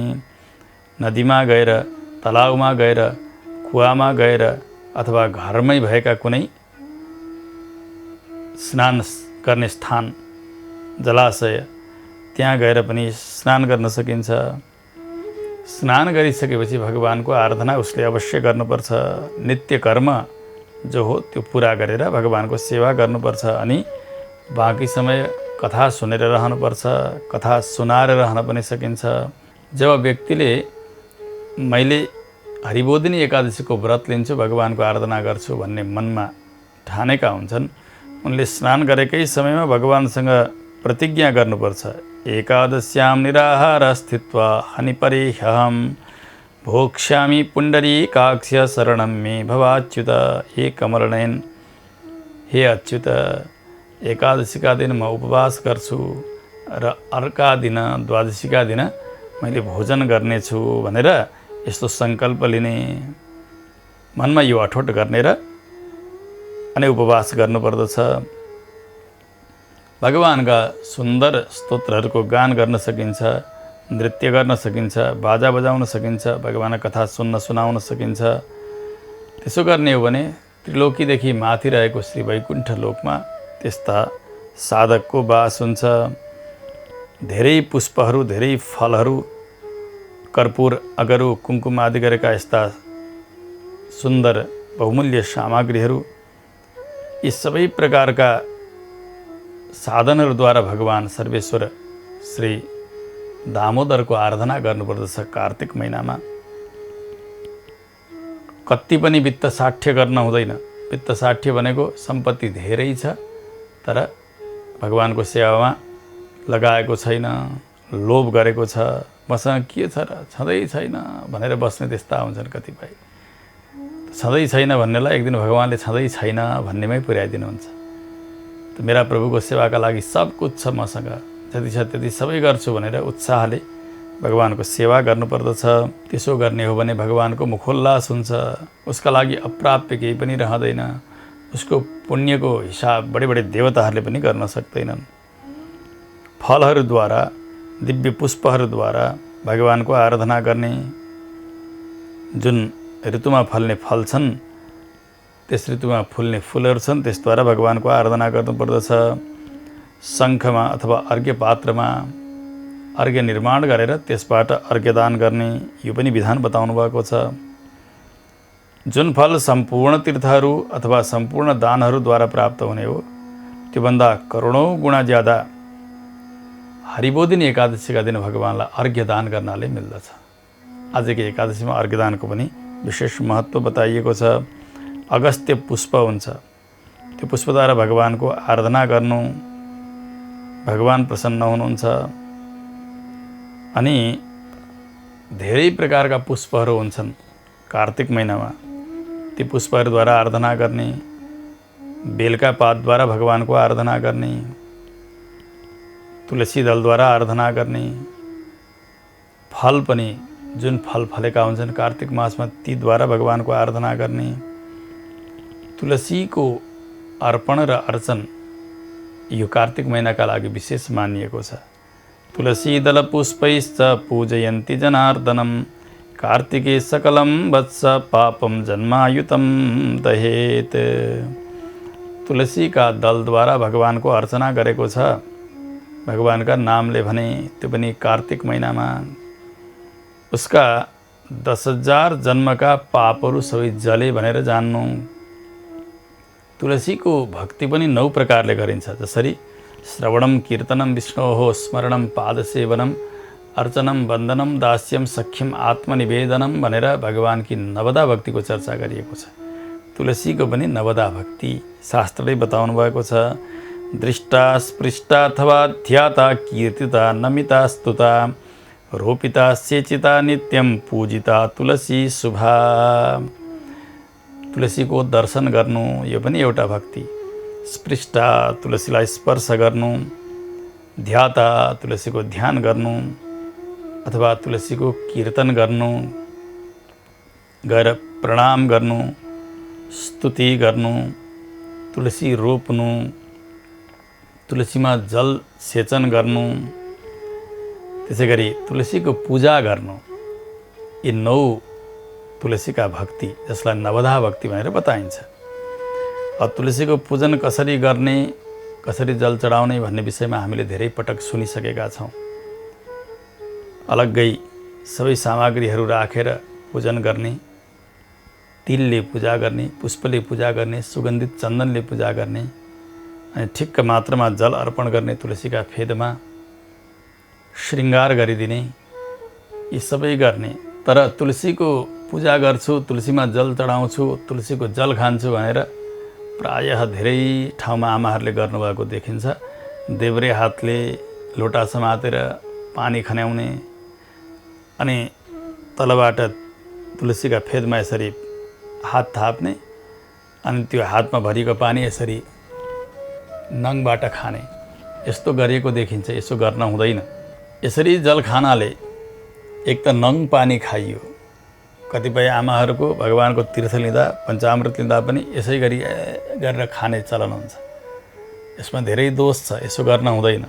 नदीमा गएर, तलाउमा गएर, कुवामा गएर अथवा घरमै भएका कुनै स्नान गर्ने स्थान, जलाशय, त्यहाँ गएर पनि स्नान गर्न सकिन्छ। स्नान गरिसकेपछि भगवानको आराधना उसले अवश्य गर्नुपर्छ। नित्य कर्म जो हो त्यो पुरा गरेर भगवानको सेवा गर्नुपर्छ। अनि बाँकी समय कथा सुनेर रहनुपर्छ। कथा सुनाएर रहन पनि सकिन्छ। जब व्यक्तिले मैले हरिबोधिनी एकादशीको व्रत लिन्छु, भगवानको आराधना गर्छु भन्ने मनमा ठानेका हुन्छन्, उनले स्नान गरेकै समयमा भगवानसँग प्रतिज्ञा गर्नुपर्छ। एकादश्याम निराहार स्थित्वा हनिपरेह्यहं भोक्ष्यामि पुण्डरीकाक्ष शरणं मे भवाच्युत। हे कमलनयन, हे अच्युत, एकादशीका दिन म उपवास गर्छु र अर्का दिन द्वादशीका दिन मैले भोजन गर्नेछु भनेर यस्तो सङ्कल्प लिने, मनमा यो अठोट गर्ने र अनि उपवास गर्नुपर्दछ। भगवानका सुन्दर स्तोत्रहरूको गान गर्न सकिन्छ, नृत्य गर्न सकिन्छ, बाजा बजाउन सकिन्छ, भगवानका कथा सुनाउन सकिन्छ। त्यसो गर्ने हो भने त्रिलोकीदेखि माथि रहेको श्री वैकुण्ठ लोकमा त्यस्ता साधकको बास हुन्छ। धेरै पुष्पहरू, धेरै फलहरू, कर्पूर, अगरु, कुङ्कुम आदि गरेका यस्ता सुन्दर बहुमूल्य सामग्रीहरू, यी सबै प्रकारका साधनहरूद्वारा भगवान सर्वेश्वर श्री दामोदरको आराधना गर्नुपर्दछ। कार्तिक महिनामा कति पनि वित्त साठ्य गर्न हुँदैन। वित्त साठ्य भनेको सम्पत्ति धेरै छ तर भगवानको सेवामा लगाएको छैन, लोभ गरेको छ, मसँग के छ र छँदै छैन भनेर बस्ने त्यस्ता हुन्छन् कतिपय। छँदै छैन भन्नेलाई एक दिन भगवानले छँदै छैन भन्नेमै पुर्याइदिनुहुन्छ। त मेरा प्रभुको सेवाका लागि सब कुछ छ मसँग, जति छ त्यति सबै गर्छु भनेर उत्साहले भगवानको सेवा गर्नुपर्दछ। त्यसो गर्ने हो भने भगवानको मुखोल्लास हुन्छ। उसका लागि अप्राप्य केही पनि रहँदैन। उसको पुण्यको हिसाब बडे बडे देवताहरूले पनि गर्न सक्दैनन्। फलहरूद्वारा, दिव्य पुष्पहरूद्वारा भगवानको आराधना गर्ने, जुन ऋतुमा फल्ने फल छन्, त्यस ऋतुमा फुल्ने फुलहरू छन्, त्यसद्वारा भगवानको आराधना गर्नुपर्दछ। शङ्खमा अथवा अर्घ्य पात्रमा अर्घ्य निर्माण गरेर त्यसबाट अर्घ्यदान गर्ने यो पनि विधान बताउनु भएको छ। जुन फल सम्पूर्ण तीर्थहरू अथवा सम्पूर्ण दानहरूद्वारा प्राप्त हुने हो, त्योभन्दा करोडौँ गुणा ज्यादा हरिबोधिनी एकादशीका दिन भगवानलाई अर्घ्यदान गर्नाले मिल्दछ। आजको एकादशीमा अर्घ्यदानको पनि विशेष महत्त्व बताइएको छ। अगस्त्य पुष्प हुन्छ, त्यो पुष्पद्वारा भगवानको आराधना गर्नु, भगवान प्रसन्न हुनुहुन्छ। अनि धेरै प्रकारका पुष्पहरू हुन्छन् कार्तिक महिनामा, ती पुष्पहरूद्वारा आराधना गर्ने, बेलका पातद्वारा भगवानको आराधना गर्ने, तुलसी दलद्वारा आराधना गर्ने, फल पनि जुन फल फलेका हुन्छन् कार्तिक मासमा तीद्वारा भगवानको आराधना गर्ने। तुलसीको अर्पण र अर्चन यो कार्तिक महिनाका लागि विशेष मानिएको छ। तुलसी दल पुष्पैश्च पूजयन्ति जनार्दनम कार्तिके सकलं वत्स पापम जन्मायुतम दहेत। तुलसीका दलद्वारा भगवानको अर्चना गरेको छ, भगवानका नामले भने, त्यो पनि कार्तिक महिनामा। उसका 10,000 जन्मका पापहरू सबै जले भनेर जान्नु। तुलसीको भक्ति पनि 9 प्रकारले गरिन्छ, जसरी श्रवणम कीर्तनम विष्णोः स्मरणम पादसेवनम अर्चनम वन्दनम दास्यम सख्यम आत्मनिवेदनम भनेर भगवानकी नवदा भक्तिको चर्चा गरिएको छ। तुलसीको पनि नवदा भक्ति शास्त्रले बताउनु भएको छ। दृष्टा स्पृष्टा अथवा ध्याता कीर्तिता नमिता स्तुता रोपिता सेचिता नित्यम पूजिता तुलसी शुभा। तुलसीको दर्शन गर्नु यो पनि एउटा भक्ति। स्पृष्टा तुलसीलाई स्पर्श गर्नु, ध्याता तुलसीको ध्यान गर्नु अथवा तुलसीको कीर्तन गर्नु, गएर प्रणाम गर्नु, स्तुति गर्नु, तुलसी रोप्नु, तुलसीमा जल सेचन गर्नु, त्यसै गरी तुलसीको पूजा गर्नु, यी 9 तुलसीका भक्ति, जसलाई नवधा भक्ति भनेर बताइन्छ। तुलसीको पूजन कसरी गर्ने, कसरी जल चढाउने भन्ने विषयमा हामीले धेरै पटक सुनिसकेका छौँ। अलग्गै सबै सामग्रीहरू राखेर पूजन गर्ने, तिलले पूजा गर्ने, पुष्पले पूजा गर्ने, सुगन्धित चन्दनले पूजा गर्ने, अनि ठिक्क मात्रामा जल अर्पण गर्ने, तुलसीका फेदमा श्रृङ्गार गरिदिने, यी सबै गर्ने। तर तुलसीको पूजा गर्छु, तुलसीमा जल चढाउँछु, तुलसीको जल खान्छु भनेर प्रायः धेरै ठाउँमा आमाहरूले गर्नुभएको देखिन्छ। देब्रे हातले लोटा समातेर पानी खन्याउने अनि तलबाट तुलसीका फेदमा यसरी हात थाप्ने अनि त्यो हातमा भरिको पानी यसरी नङबाट खाने, यस्तो गरिएको देखिन्छ। यसो गर्न हुँदैन। यसरी जल खानाले एक त नङ पानी खाइयो, कतिपय आमाहरूको भगवानको तीर्थ लिँदा पञ्चामृत लिँदा पनि यसै गरी गरेर खाने चलन हुन्छ। यसमा धेरै दोष छ, यसो गर्न हुँदैन।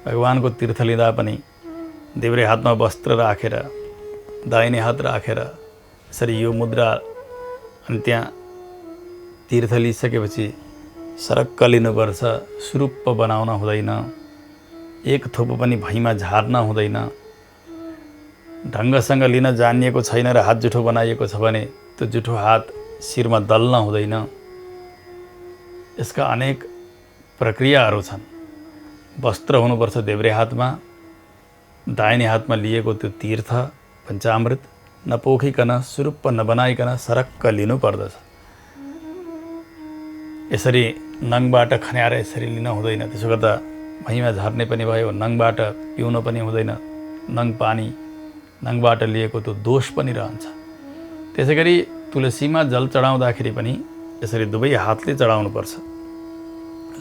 भगवानको तीर्थ लिँदा पनि देब्रे हातमा वस्त्र राखेर दाहिने हात राखेर यसरी यो मुद्रा, अनि त्यहाँ तीर्थ लिइसकेपछि सरक्क लिनुपर्छ, सुरुप्प बनाउन हुँदैन, एक थोपो पनि भैँमा झार्न हुँदैन। ढङ्गसँग लिन जानिएको छैन र हात जुठो बनाइएको छ भने त्यो जुठो हात शिरमा दल्न हुँदैन। यसका अनेक प्रक्रियाहरू छन्। वस्त्र हुनुपर्छ देब्रे हातमा, दाहिने हातमा लिएको त्यो तीर्थ पञ्चामृत नपोखिकन सुरुप्प नबनाइकन सरक्क लिनु पर्दछ। यसरी नङबाट खन्याएर यसरी लिन हुँदैन। त्यसो गर्दा भैँमा झर्ने पनि भयो, नङबाट पिउन पनि हुँदैन। नङ पानी नङबाट लिएको त्यो दोष पनि रहन्छ। त्यसै गरी तुलसीमा जल चढाउँदाखेरि पनि यसरी दुवै हातले चढाउनुपर्छ,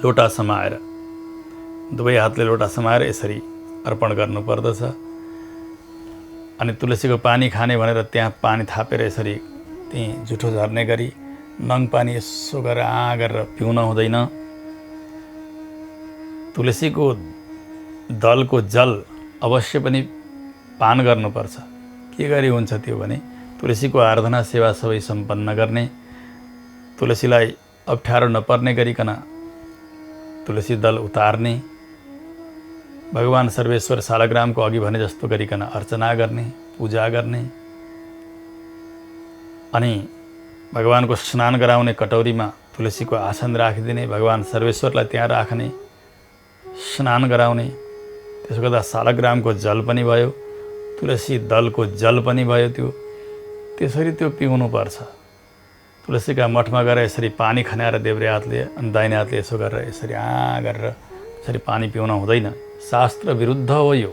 लोटा समाएर। दुवै हातले लोटा समाएर यसरी अर्पण गर्नुपर्दछ। अनि तुलसीको पानी खाने भनेर त्यहाँ पानी थापेर यसरी त्यहीँ जुठो झर्ने गरी नङ पानी यसो गरेर गरेर पिउन हुँदैन। तुलसीको दलको जल अवश्य पनि पान गर्नुपर्छ। के गरी हुन्छ त्यो भने तुलसीको आराधना सेवा सबै सम्पन्न गर्ने, तुलसीलाई अप्ठ्यारो नपर्ने गरिकन तुलसी दल उतार्ने, भगवान सर्वेश्वर शालग्रामको अघि भने जस्तो गरिकन अर्चना गर्ने, पूजा गर्ने, अनि भगवानको स्नान गराउने कटौरीमा तुलसीको आसन राखिदिने, भगवान सर्वेश्वरलाई त्यहाँ राख्ने, स्नान गराउने। त्यसो गर्दा शालग्रामको जल पनि भयो, तुलसी दलको जल पनि भयो। त्यसरी त्यो पिउनुपर्छ। तुलसीका मठमा गएर यसरी पानी खन्याएर देब्रे हातले अनि दाहिने हातले यसो गरेर यसरी गरेर यसरी पानी पिउन हुँदैन। शास्त्र विरुद्ध हो यो।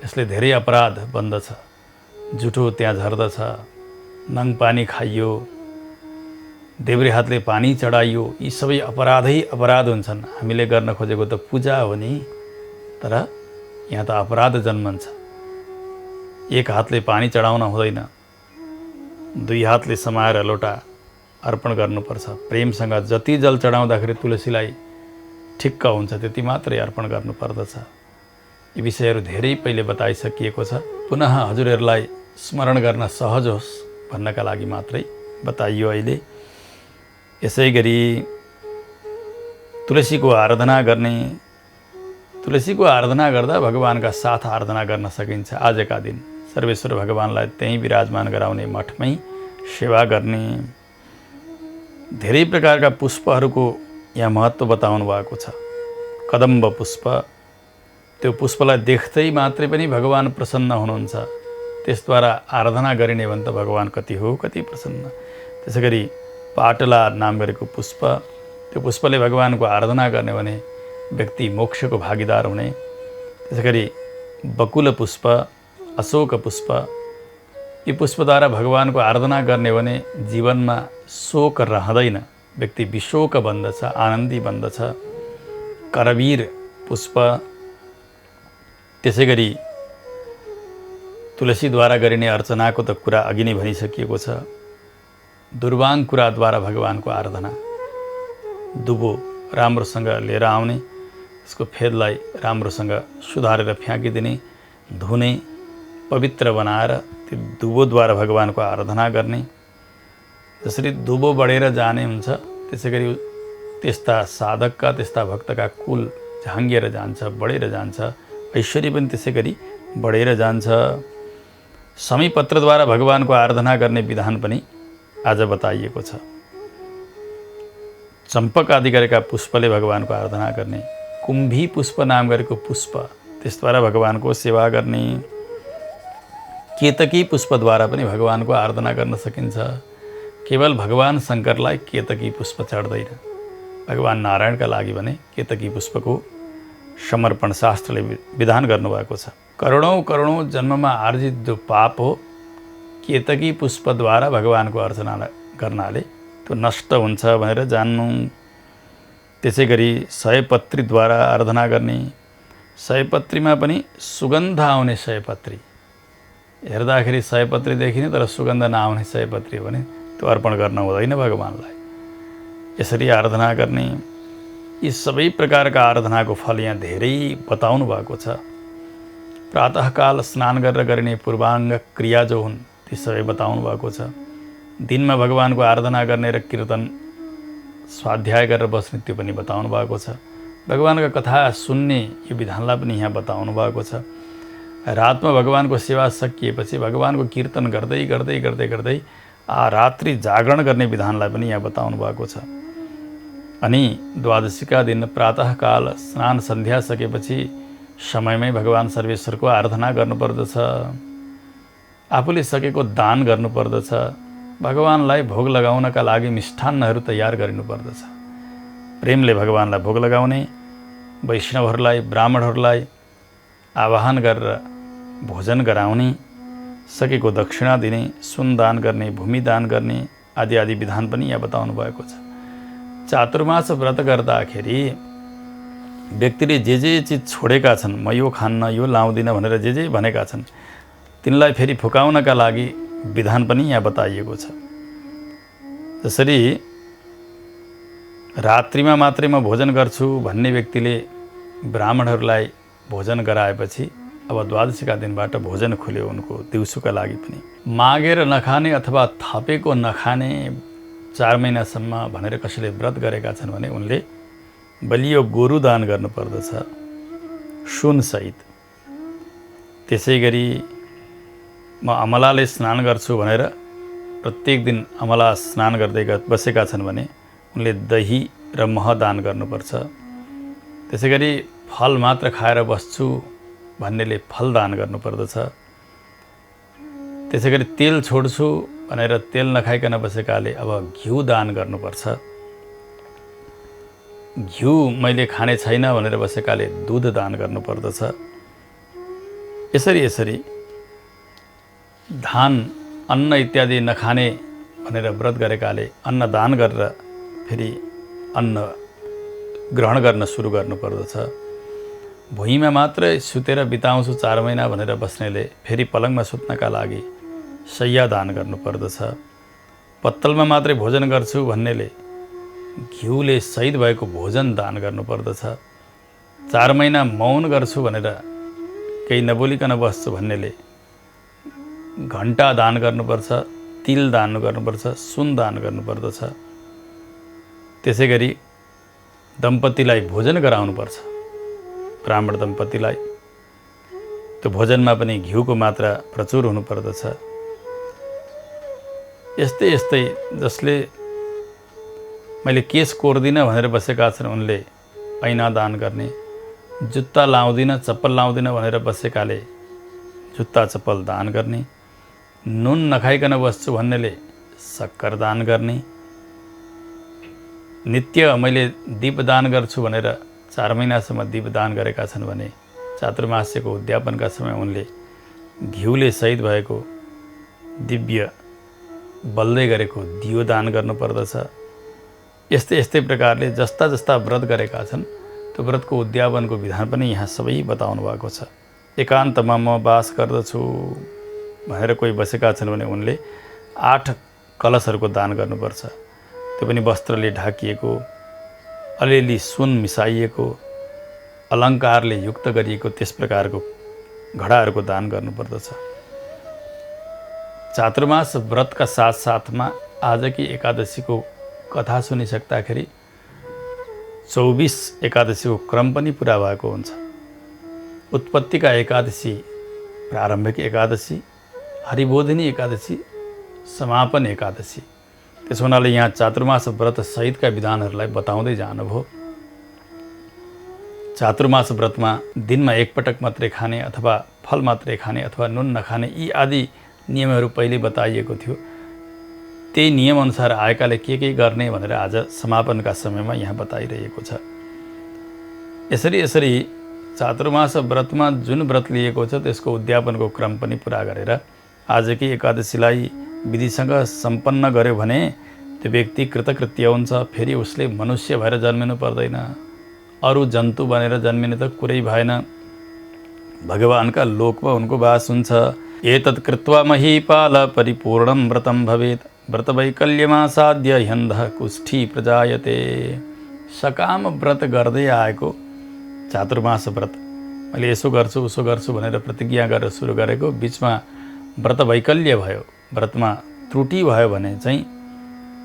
यसले धेरै अपराध बन्दछ। जुठो त्यहाँ झर्दछ, नङ पानी खाइयो, देब्रे हातले पानी चढाइयो, यी सबै अपराधै अपराध हुन्छन्। हामीले गर्न खोजेको त पूजा हो नि, तर यहाँ त अपराध जन्मन्छ। एक हातले पानी चढाउन हुँदैन, दुई हातले समाएर लोटा अर्पण गर्नुपर्छ। प्रेमसँग जति जल चढाउँदाखेरि तुलसीलाई ठिक्क हुन्छ त्यति मात्रै अर्पण गर्नुपर्दछ। यी विषयहरू धेरै पहिले बताइसकिएको छ। पुनः हजुरहरूलाई स्मरण गर्न सहज होस् भन्नका लागि मात्रै बताइयो अहिले। यसै गरी तुलसीको आराधना गर्ने, तुलसीको आराधना गर्दा भगवानका साथ आराधना गर्न सकिन्छ। आजका दिन सर्वेश्वर भगवानलाई त्यहीँ विराजमान गराउने, मठमै सेवा गर्ने। धेरै प्रकारका पुष्पहरूको यहाँ महत्त्व बताउनु भएको छ। कदम्ब पुष्प, त्यो पुष्पलाई देख्दै मात्रै पनि भगवान प्रसन्न हुनुहुन्छ। त्यसद्वारा आराधना गरिने भने त भगवान कति हो कति प्रसन्न। त्यसै गरी पाटला नाम गरेको पुष्प, त्यो पुष्पले भगवानको आराधना गर्ने भने व्यक्ति मोक्षको भागीदार हुने। त्यसै गरी बकुल पुष्प, अशोक पुष्प, यी पुष्पद्वारा भगवानको आराधना गर्ने भने जीवनमा शोक रहँदैन, व्यक्ति विशोक बन्दछ, आनन्दी बन्दछ। करवीर पुष्प, त्यसै गरी तुलसीद्वारा गरिने अर्चनाको त कुरा अघि नै भनिसकिएको छ। दुर्वाङ्कुराद्वारा भगवानको आराधना, दुबो राम्रोसँग लिएर आउने, यसको फेदलाई राम्रोसँग सुधारेर फ्याँकिदिने, धुने, पवित्र बनाएर त्यो दुबोद्वारा भगवानको आराधना गर्ने। जसरी दुबो बढेर जाने हुन्छ त्यसै गरी त्यस्ता साधकका त्यस्ता भक्तका कुल झाँगिएर जान्छ, बढेर जान्छ। ऐश्वर्य पनि त्यसै गरी बढेर जान्छ। समीपत्रद्वारा भगवानको आराधना गर्ने विधान पनि आज बताइएको छ। चम्पक आदि गरेका पुष्पले भगवानको आराधना गर्ने, कुम्भी पुष्प नाम गरेको पुष्प त्यसद्वारा भगवानको सेवा गर्ने, केतकी पुष्पद्वारा पनि भगवानको आराधना गर्न सकिन्छ। केवल भगवान शङ्करलाई केतकी पुष्प चढ्दैन, भगवान नारायणका लागि भने केतकी पुष्पको समर्पण शास्त्रले विधान गर्नुभएको छ। करोडौँ करोडौँ जन्ममा आर्जित जो पाप हो केतकी पुष्पद्वारा भगवानको अर्चना गर्नाले त्यो नष्ट हुन्छ भनेर जान्नु। त्यसै गरी सयपत्रीद्वारा आराधना गर्ने, सयपत्रीमा पनि सुगन्ध आउने सयपत्री, हेर्दाखेरि सयपत्री देखिने तर सुगन्ध नआउने सयपत्री हो भने त्यो अर्पण गर्न हुँदैन भगवानलाई। यसरी आराधना गर्ने, यी सबै प्रकारका आराधनाको फल यहाँ धेरै बताउनु भएको छ। प्रातःकाल स्नान गरेर गरिने पूर्वाङ्ग क्रिया जो हुन् ती सबै बताउनु भएको छ। दिनमा भगवानको आराधना गर्ने र कीर्तन स्वाध्याय गरेर बस्ने त्यो पनि बताउनु भएको छ। भगवानका कथा सुन्ने यो विधानलाई पनि यहाँ बताउनु भएको छ। रातमा भगवानको सेवा सकिएपछि भगवानको कीर्तन गर्दै गर्दै गर्दै गर्दै रात्रि जागरण गर्ने विधानलाई पनि यहाँ बताउनु भएको छ। अनि द्वादशीका दिन प्रातःकाल स्नान सन्ध्या सकेपछि समयमै भगवान सर्वेश्वरको आराधना गर्नुपर्दछ। आफूले सकेको दान गर्नुपर्दछ। भगवानलाई भोग लगाउनका लागि मिष्ठान्नहरू तयार गरिनुपर्दछ। प्रेमले भगवानलाई भोग लगाउने, वैष्णवहरूलाई ब्राह्मणहरूलाई आवाहन गरेर भोजन गराउने, सकेको दक्षिणा दिने, सुन दान गर्ने, भूमि दान गर्ने आदि आदि विधान पनि यहाँ बताउनु भएको छ। चातुर्मास व्रत गर्दाखेरि व्यक्तिले जे चिज छोडेका छन्, म यो खान्न यो लाउँदिनँ भनेर जे भनेका छन् तिनलाई फेरि फुकाउनका लागि विधान पनि यहाँ बताइएको छ। जसरी रात्रिमा मात्रै म भोजन गर्छु भन्ने व्यक्तिले ब्राह्मणहरूलाई भोजन गराएपछि अब द्वादशीका दिनबाट भोजन खुल्यो उनको दिउँसोका लागि पनि। मागेर नखाने अथवा थपेको नखाने 4 महिनासम्म भनेर कसैले व्रत गरेका छन् भने उनले बलियो गोरु दान गर्नुपर्दछ सुनसहित। त्यसै गरी म अमलाले स्नान गर्छु भनेर प्रत्येक दिन अमला स्नान गर्दै बसेका छन् भने उनले दही र मह दान गर्नुपर्छ। त्यसै गरी फल मात्र खाएर बस्छु भन्नेले फल दान गर्नुपर्दछ। त्यसै गरी तेल छोड्छु भनेर तेल नखाइकन बसेकाले अब घिउ दान गर्नुपर्छ। घिउ मैले खाने छैन भनेर बसेकाले दुध दान गर्नुपर्दछ। यसरी धान अन्न इत्यादि नखाने भनेर व्रत गरेकाले अन्न दान गरेर फेरि अन्न ग्रहण गर्न सुरु गर्नुपर्दछ। भुइँमा मात्रै सुतेर बिताउँछु 4 महिना भनेर बस्नेले फेरि पलङमा सुत्नका लागि शय्या दान गर्नुपर्दछ। पत्तलमा मात्रै भोजन गर्छु भन्नेले घिउले सहित भएको भोजन दान गर्नुपर्दछ। 4 महिना मौन गर्छु भनेर केही नबोलिकन बस्छु भन्नेले घण्टा दान गर्नुपर्छ, तिल दान गर्नुपर्छ, सुन दान गर्नुपर्दछ। त्यसै गरी दम्पतिलाई भोजन गराउनुपर्छ। ब्राह्मण दम्पतिलाई त्यो भोजनमा पनि घिउको मात्रा प्रचुर हुनुपर्दछ। यस्तै जसले मैले केस कोर्दिनँ भनेर बसेका छन् उनले ऐना दान गर्ने, जुत्ता लाउँदिनँ चप्पल लाउँदिनँ भनेर बसेकाले जुत्ता चप्पल दान गर्ने, नुन नखाइकन बस्छु भन्नेले शक्कर दान गर्ने, नित्य मैले दीप दान गर्छु भनेर 4 महिनासम्म दीप दान गरेका छन् भने चातुर्मास्यको उद्यापनका समय उनले घिउले सहित भएको दिव्य बल्दै गरेको दियो दान गर्नुपर्दछ। यस्तै प्रकारले जस्ता व्रत गरेका छन् त्यो व्रतको उद्यापनको विधान पनि यहाँ सबै बताउनु भएको छ। एकान्तमा म वास गर्दछु भनेर कोही बसेका छन् भने उनले 8 कलशहरूको दान गर्नुपर्छ। त्यो पनि वस्त्रले ढाकिएको, अलिअलि सुन मिसाइएको, अलङ्कारले युक्त गरिएको त्यस प्रकारको घडाहरूको दान गर्नुपर्दछ। चातुर्मास व्रतका साथसाथमा आजकी एकादशीको कथा सुनिसक्दाखेरि 24 एकादशीको क्रम पनि पुरा भएको हुन्छ। उत्पत्तिका एकादशी, प्रारम्भिक एकादशी, हरिबोधिनी एकादशी, समापन एकादशी। त्यसो हुनाले यहाँ चातुर्मास व्रत सहितका विधानहरूलाई बताउँदै जानुभयो। चातुर्मास व्रतमा दिनमा एकपटक मात्रै खाने अथवा फल मात्रै खाने अथवा नुन नखाने यी आदि नियमहरू पहिले बताइएको थियो। त्यही नियमअनुसार आएकाले के गर्ने भनेर आज समापनका समयमा यहाँ बताइरहेको छ। यसरी चातुर्मास व्रतमा जुन व्रत लिएको छ त्यसको उद्यापनको क्रम पनि पुरा गरेर आजकै एकादशीलाई विधिसँग सम्पन्न गर्यो भने त्यो व्यक्ति कृतकृत्य हुन्छ। फेरि उसले मनुष्य भएर जन्मिनु पर्दैन, अरू जन्तु बनेर जन्मिने त कुरै भएन, भगवानका लोकमा उनको वास हुन्छ। एतत् कृत्वा महीपाल परिपूर्णं व्रतं भवेत् व्रतवैकल्यमासाद्य ह्यन्धः कुष्ठी प्रजायते। सकाम व्रत गर्दै आएको चातुर्मास व्रत मैले यसो गर्छु उसो गर्छु भनेर प्रतिज्ञा गरेर सुरु गरेको, बिचमा व्रत वैकल्य भयो, व्रतमा त्रुटि भयो भने चाहिँ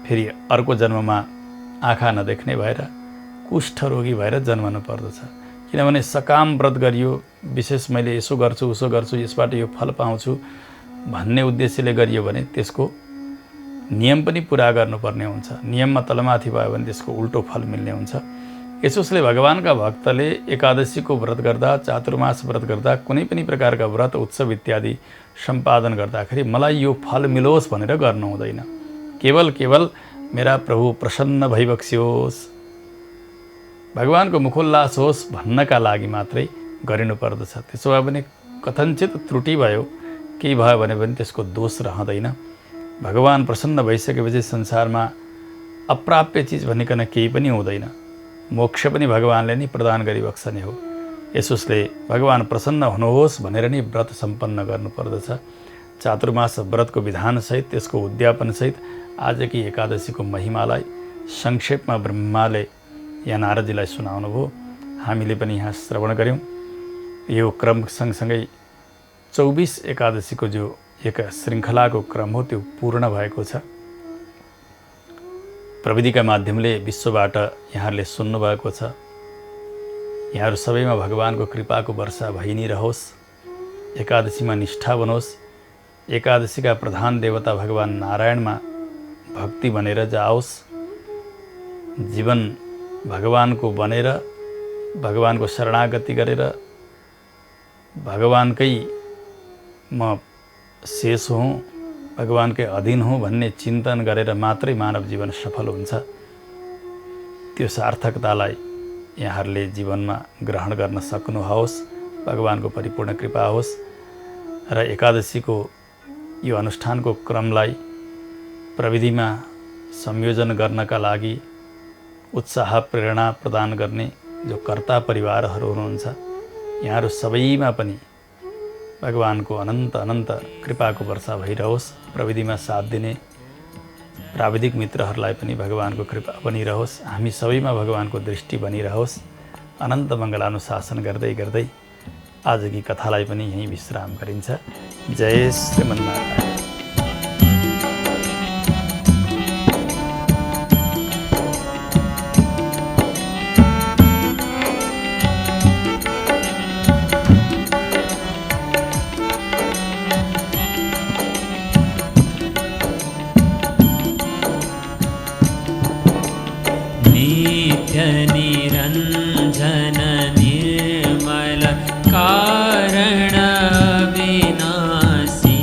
फेरि अर्को जन्ममा आँखा नदेख्ने भएर कुष्ठरोगी भएर जन्मनु पर्दछ। किनभने सकाम व्रत गरियो, विशेष मैले यसो गर्छु उसो गर्छु यसबाट यो फल पाउँछु भन्ने उद्देश्यले गरियो भने त्यसको नियम पनि पुरा गर्नुपर्ने हुन्छ। नियममा तलमाथि भयो भने त्यसको उल्टो फल मिल्ने हुन्छ। यसोस्ले भगवानका भक्तले एकादशीको व्रत गर्दा, चातुर्मास व्रत गर्दा, कुनै पनि प्रकारका व्रत उत्सव इत्यादि सम्पादन गर्दाखेरि मलाई यो फल मिलोस् भनेर गर्नु हुँदैन। केवल मेरा प्रभु प्रसन्न भइबक्सियोस्, भगवानको मुखोल्लास होस् भन्नका लागि मात्रै गरिनु पर्दछ। त्यसो भए पनि कथनचित त्रुटि भयो, केही भयो भने पनि त्यसको दोष रहँदैन। भगवान प्रसन्न भइसकेपछि संसारमा अप्राप्य चिज भनिकन केही पनि हुँदैन। मोक्ष पनि भगवानले नै प्रदान गरिबक्सने हो। यसोस्ले भगवान प्रसन्न हुनुहोस् भनेर नै व्रत सम्पन्न गर्नुपर्दछ। चातुर्मास व्रतको विधानसहित त्यसको उद्यापनसहित आजकी एकादशीको महिमालाई संक्षेपमा ब्रह्माले यहाँ नारदजीलाई सुनाउनु भयो। हामीले पनि यहाँ श्रवण गऱ्यौँ। यो क्रम सँगसँगै 24 एकादशीको जो एक श्रृङ्खलाको क्रम हो त्यो पूर्ण भएको छ। प्रविधिका माध्यमले विश्वबाट यहाँहरूले सुन्नुभएको छ। यहाँहरू सबैमा भगवानको कृपाको वर्षा भइ नै रहोस्। एकादशीमा निष्ठा बनोस्। एकादशीका प्रधान देवता भगवान नारायणमा भक्ति बनेर जाओस्। जीवन भगवानको बनेर, भगवानको शरणागति गरेर भगवानकै म शेष हुँ, भगवानकै अधीन हुँ भन्ने चिन्तन गरेर मात्रै मानव जीवन सफल हुन्छ। त्यो सार्थकतालाई यहाँहरूले जीवनमा ग्रहण गर्न सक्नुहोस्। भगवानको परिपूर्ण कृपा होस् र एकादशीको यो अनुष्ठानको क्रमलाई प्रविधिमा संयोजन गर्नका लागि उत्साह प्रेरणा प्रदान गर्ने जो कर्ता परिवारहरू हुनुहुन्छ, यहाँहरू सबैमा पनि भगवानको अनन्त अनन्त कृपाको वर्षा भइरहोस्। प्रविधिमा साथ दिने प्राविधिक मित्रहरूलाई पनि भगवानको कृपा बनिरहोस्। हामी सबैमा भगवानको दृष्टि बनिरहोस्। अनन्त मङ्गलानुशासन गर्दै गर्दै आजकी कथालाई पनि यहीँ विश्राम गरिन्छ। जय श्रीमन्नारायण। निरञ्जन निर्मल कारण विनाशी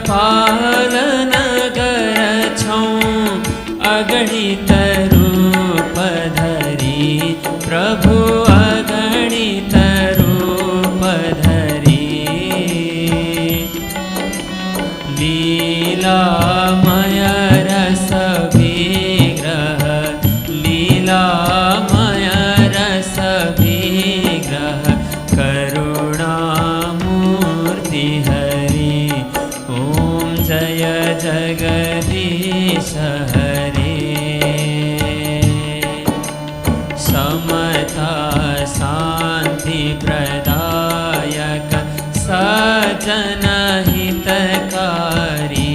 पालन करछौं अगणित रूप धरी प्रभु अगणित रूप धरी लीलामय रस विग्रह लीलामय रस विग्रह करुणामूर्ति हरि ॐ जय जगदीश हरे समता शान्ति प्रदायक सज्जन हितकारी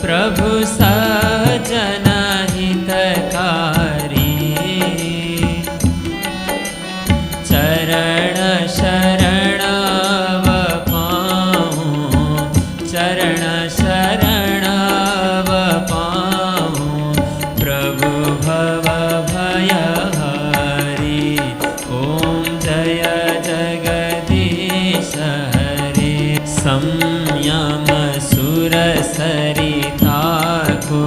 प्रभु सज्जन हितकारी चरण शरणव पाऊँ चरण शरणव पाऊँ प्रभु भव भयहारी ॐ जय जगदीश हरे संयम सुर सरिता को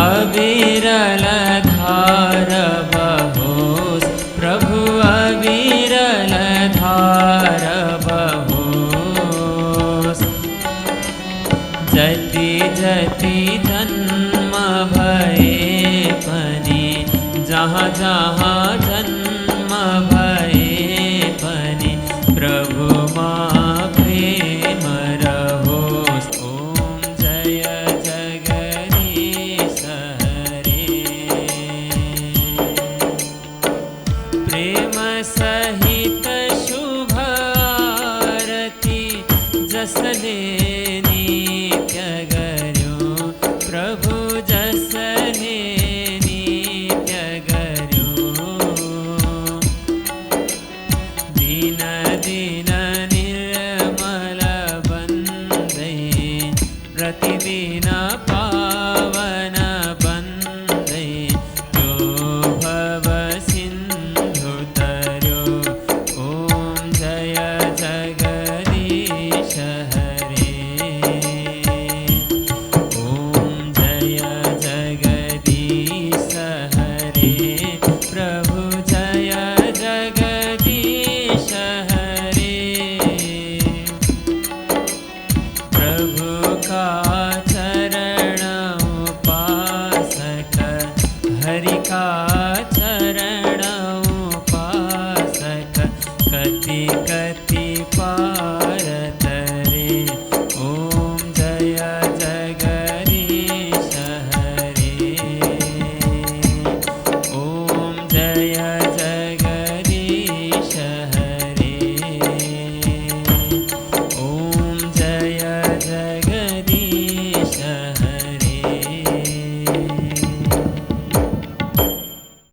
अविरल धार बहोस प्रभु अविरल धार बहोस जति जति जन्म भये पनी जहाँ जहाँ जन्म भये पनी प्रभु माँ प्रेम रहोस ॐ जय जगदीश हरे प्रेम सहित शुभ आरती जसले नित्य गर्यो प्रभु जसले नित्य गर्यो दिन दिन निर्मल बन्दै प्रतिदिन पावन बन्दै जो भव सिन्धु तर्यो ॐ जय जगदीश हरे ॐ जय जगदीश हरे प्रभु जय जगदीश हरे प्रभु का